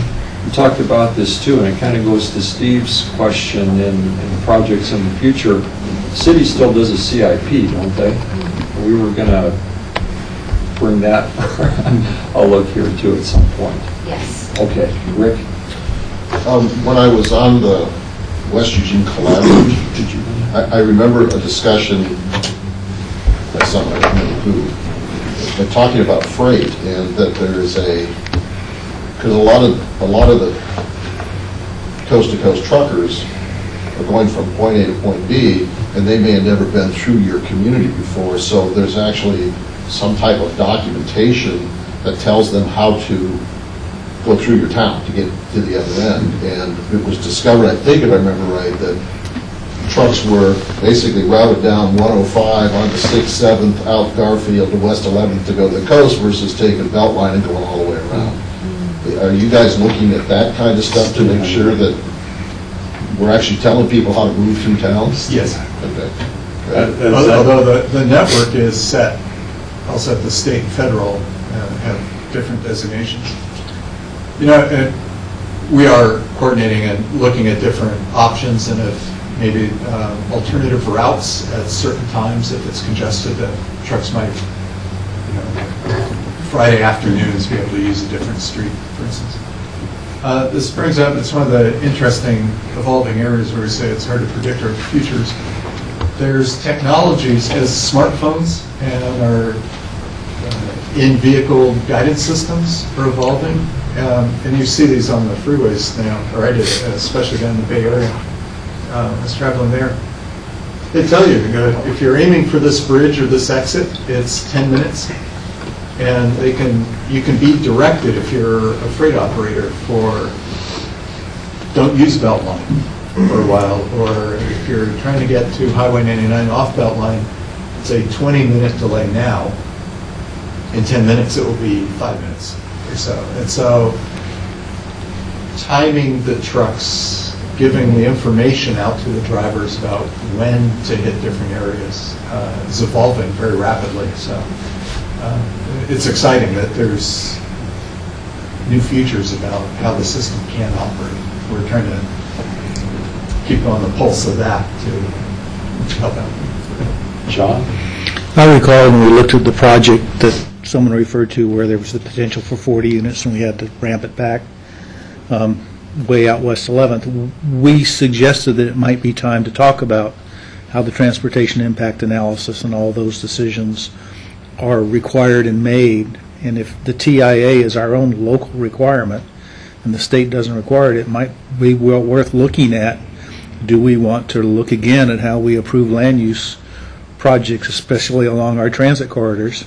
D: you talked about this too, and it kind of goes to Steve's question in projects in the future. The city still does a CIP, don't they? We were going to bring that, I'll look here too at some point.
B: Yes.
D: Okay, Rick?
E: When I was on the West Eugene Collaborative, I remember a discussion by someone, I don't remember who, but talking about freight, and that there is because a lot of the coast-to-coast truckers are going from point A to point B, and they may have never been through your community before, so there's actually some type of documentation that tells them how to go through your town to get to the other end. And it was discovered, I think if I remember right, that trucks were basically routed down 105 onto 6th, 7th, out Garfield to West 11th to go to the coast versus taking Beltline and going all the way around. Are you guys looking at that kind of stuff to make sure that we're actually telling people how to move through towns?
J: Yes.
E: Okay.
J: Although the network is set, also at the state and federal have different designations. You know, we are coordinating and looking at different options, and if maybe alternative routes at certain times, if it's congested, that trucks might, Friday afternoons be able to use a different street, for instance. This brings up, it's one of the interesting evolving areas where we say it's hard to predict our futures. There's technologies as smartphones and our in-vehicle guidance systems are evolving. And you see these on the freeways now, or I did, especially down in the Bay Area. I was traveling there. They tell you, if you're aiming for this bridge or this exit, it's 10 minutes. And you can be directed if you're a freight operator for don't use Beltline for a while, or if you're trying to get to Highway 99 off Beltline, it's a 20-minute delay now. In 10 minutes, it will be 5 minutes or so. And so timing the trucks, giving the information out to the drivers about when to hit different areas is evolving very rapidly. So it's exciting that there's new features about how the system can operate. We're trying to keep on the pulse of that to help out.
D: John?
G: I recall when we looked at the project that someone referred to where there was the potential for 40 units and we had to ramp it back way out West 11th, we suggested that it might be time to talk about how the transportation impact analysis and all those decisions are required and made. And if the TIA is our own local requirement and the state doesn't require it, it might be well worth looking at. Do we want to look again at how we approve land use projects, especially along our transit corridors,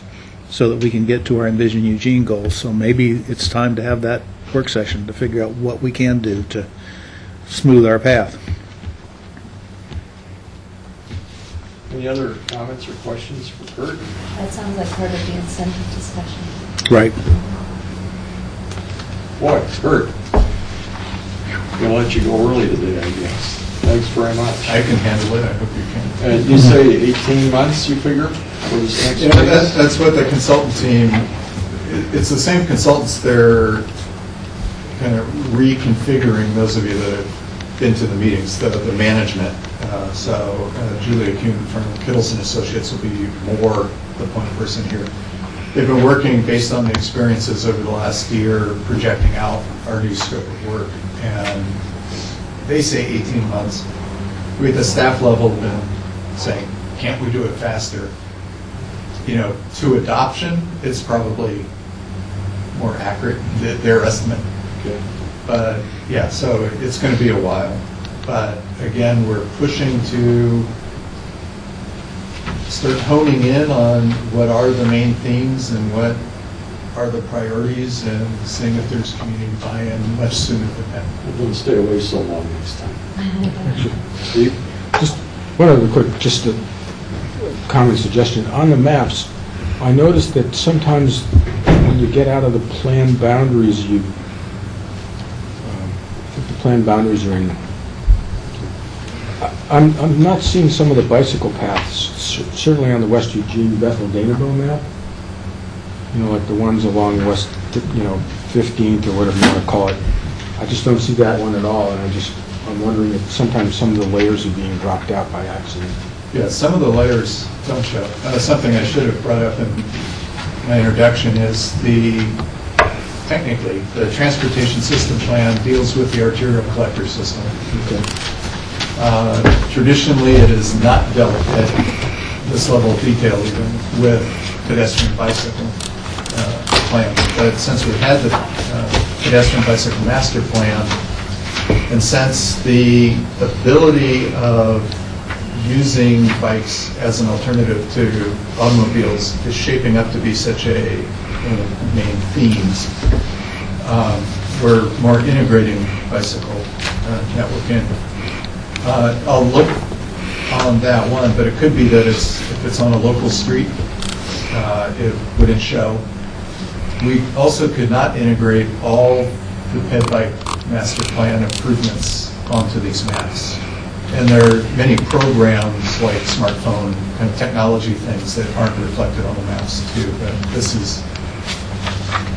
G: so that we can get to our Envision Eugene goals. So maybe it's time to have that work session to figure out what we can do to smooth our path.
A: Any other comments or questions for Kurt?
B: That sounds like part of the incentive discussion.
G: Right.
A: Boy, Kurt, gonna let you go early today, I guess. Thanks very much.
J: I can handle it, I hope you can.
A: And you say 18 months, you figure, for this next
J: Yeah,
A: phase?
J: that's what the consultant team, it's the same consultants, they're kind of reconfiguring, those of you that have been to the meetings, the management. So Julia Kuhn from Kittles and Associates will be more the point person here. They've been working based on the experiences over the last year, projecting out our new scope of work. And they say 18 months. We at the staff level have been saying, can't we do it faster? You know, to adoption, it's probably more accurate, their estimate.
A: Okay.
J: But yeah, so it's going to be a while. But again, we're pushing to start honing in on what are the main themes and what are the priorities, and seeing if there's community buy-in much sooner than that.
A: Don't stay away so long next time. Steve?
F: Just one other quick, just a comment suggestion. On the maps, I noticed that sometimes when you get out of the planned boundaries, I think the planned boundaries are in, I'm not seeing some of the bicycle paths, certainly on the West Eugene Bethel Danabo map. You know, like the ones along West, 15th or whatever you want to call it. I just don't see that one at all, and I'm wondering if sometimes some of the layers are being dropped out by accident.
J: Yeah, some of the layers don't show. Something I should have brought up in my introduction is technically, the transportation system plan deals with the arterial collector system.
F: Okay.
J: Traditionally, it is not dealt at this level of detail even with pedestrian bicycle plan. But since we had the pedestrian bicycle master plan, and since the ability of using bikes as an alternative to automobiles is shaping up to be such a one of the main themes, we're more integrating bicycle network in. I'll look on that one, but it could be that if it's on a local street, it wouldn't show. We also could not integrate all the ped bike master plan improvements onto these maps. And there are many programs like smartphone kind of technology things that aren't reflected on the maps too. But this is,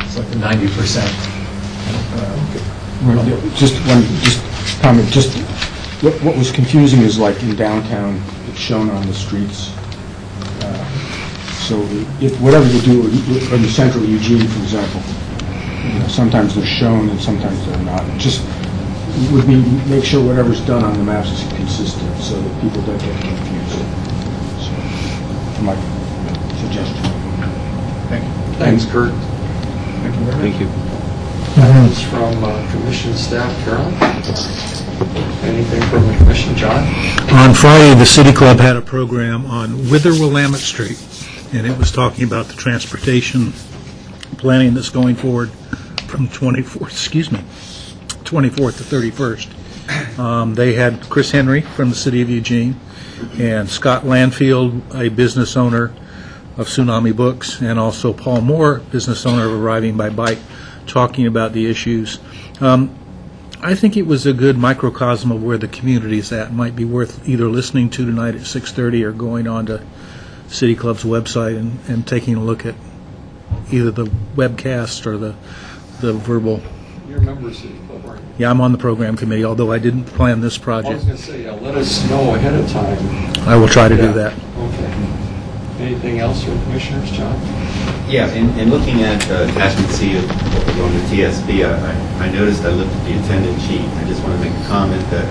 J: it's like the 90%.
F: Just one comment. What was confusing is like in downtown, it's shown on the streets. So if whatever you do in the central Eugene, for example, sometimes they're shown and sometimes they're not. Just would be make sure whatever's done on the maps is consistent, so that people don't get confused. So, my suggestion.
J: Thank you.
A: Thanks, Kurt.
J: Thank you very much.
H: Thank you.
A: Comments from commission staff, Carolyn? Anything from the commission, John?
G: On Friday, the City Club had a program on Wither-Willamette Street, and it was talking about the transportation planning that's going forward from 24th to 31st. They had Chris Henry from the City of Eugene and Scott Landfield, a business owner of Tsunami Books, and also Paul Moore, business owner of Arriving by Bike, talking about the issues. I think it was a good microcosm of where the community is at. It might be worth either listening to tonight at 6:30 or going on to City Club's website and taking a look at either the webcast or the verbal.
A: You're a member of City Club, aren't you?
G: Yeah, I'm on the program committee, although I didn't plan this
A: I was
G: project.
A: going to say, let us know ahead of time.
G: I will try to
A: Yeah.
G: do that.
A: Okay. Anything else from commissioners, John?
I: Yeah, in looking at attachment C of on the TSB, I noticed, I looked at the attendance sheet. I just want to make a comment that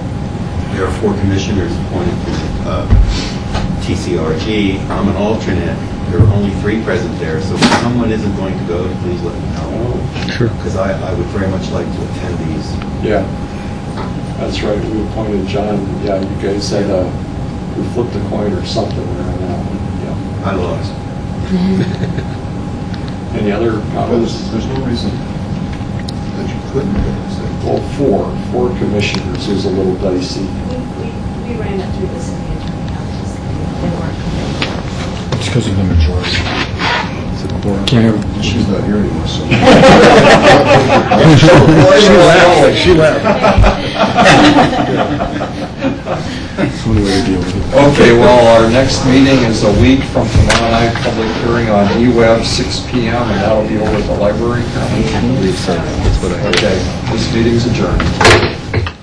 I: there are 4 commissioners appointed to TCRG. I'm an alternate. There are only 3 present there, so if someone isn't going to go, please let me know.
G: Sure.
I: Because I would very much like to attend these.
A: Yeah. That's right, we appointed John. Yeah, you guys had we flipped a coin or something there on that one. I lost. Any other comments?
E: There's no reason that you couldn't go to executive.
D: Well, four commissioners is a little dicey.
B: We ran it through the city attorney office. They weren't coming.
F: It's because of the majority. Can't have,
E: She's not here anymore, so.
G: She left.
F: it's the only way to deal with it.
D: Okay, well, our next meeting is a week from tomorrow night, public hearing on eWeb, 6 PM, and that'll be over at the library.
H: I believe so. That's what I heard.
D: Okay, this meeting's adjourned.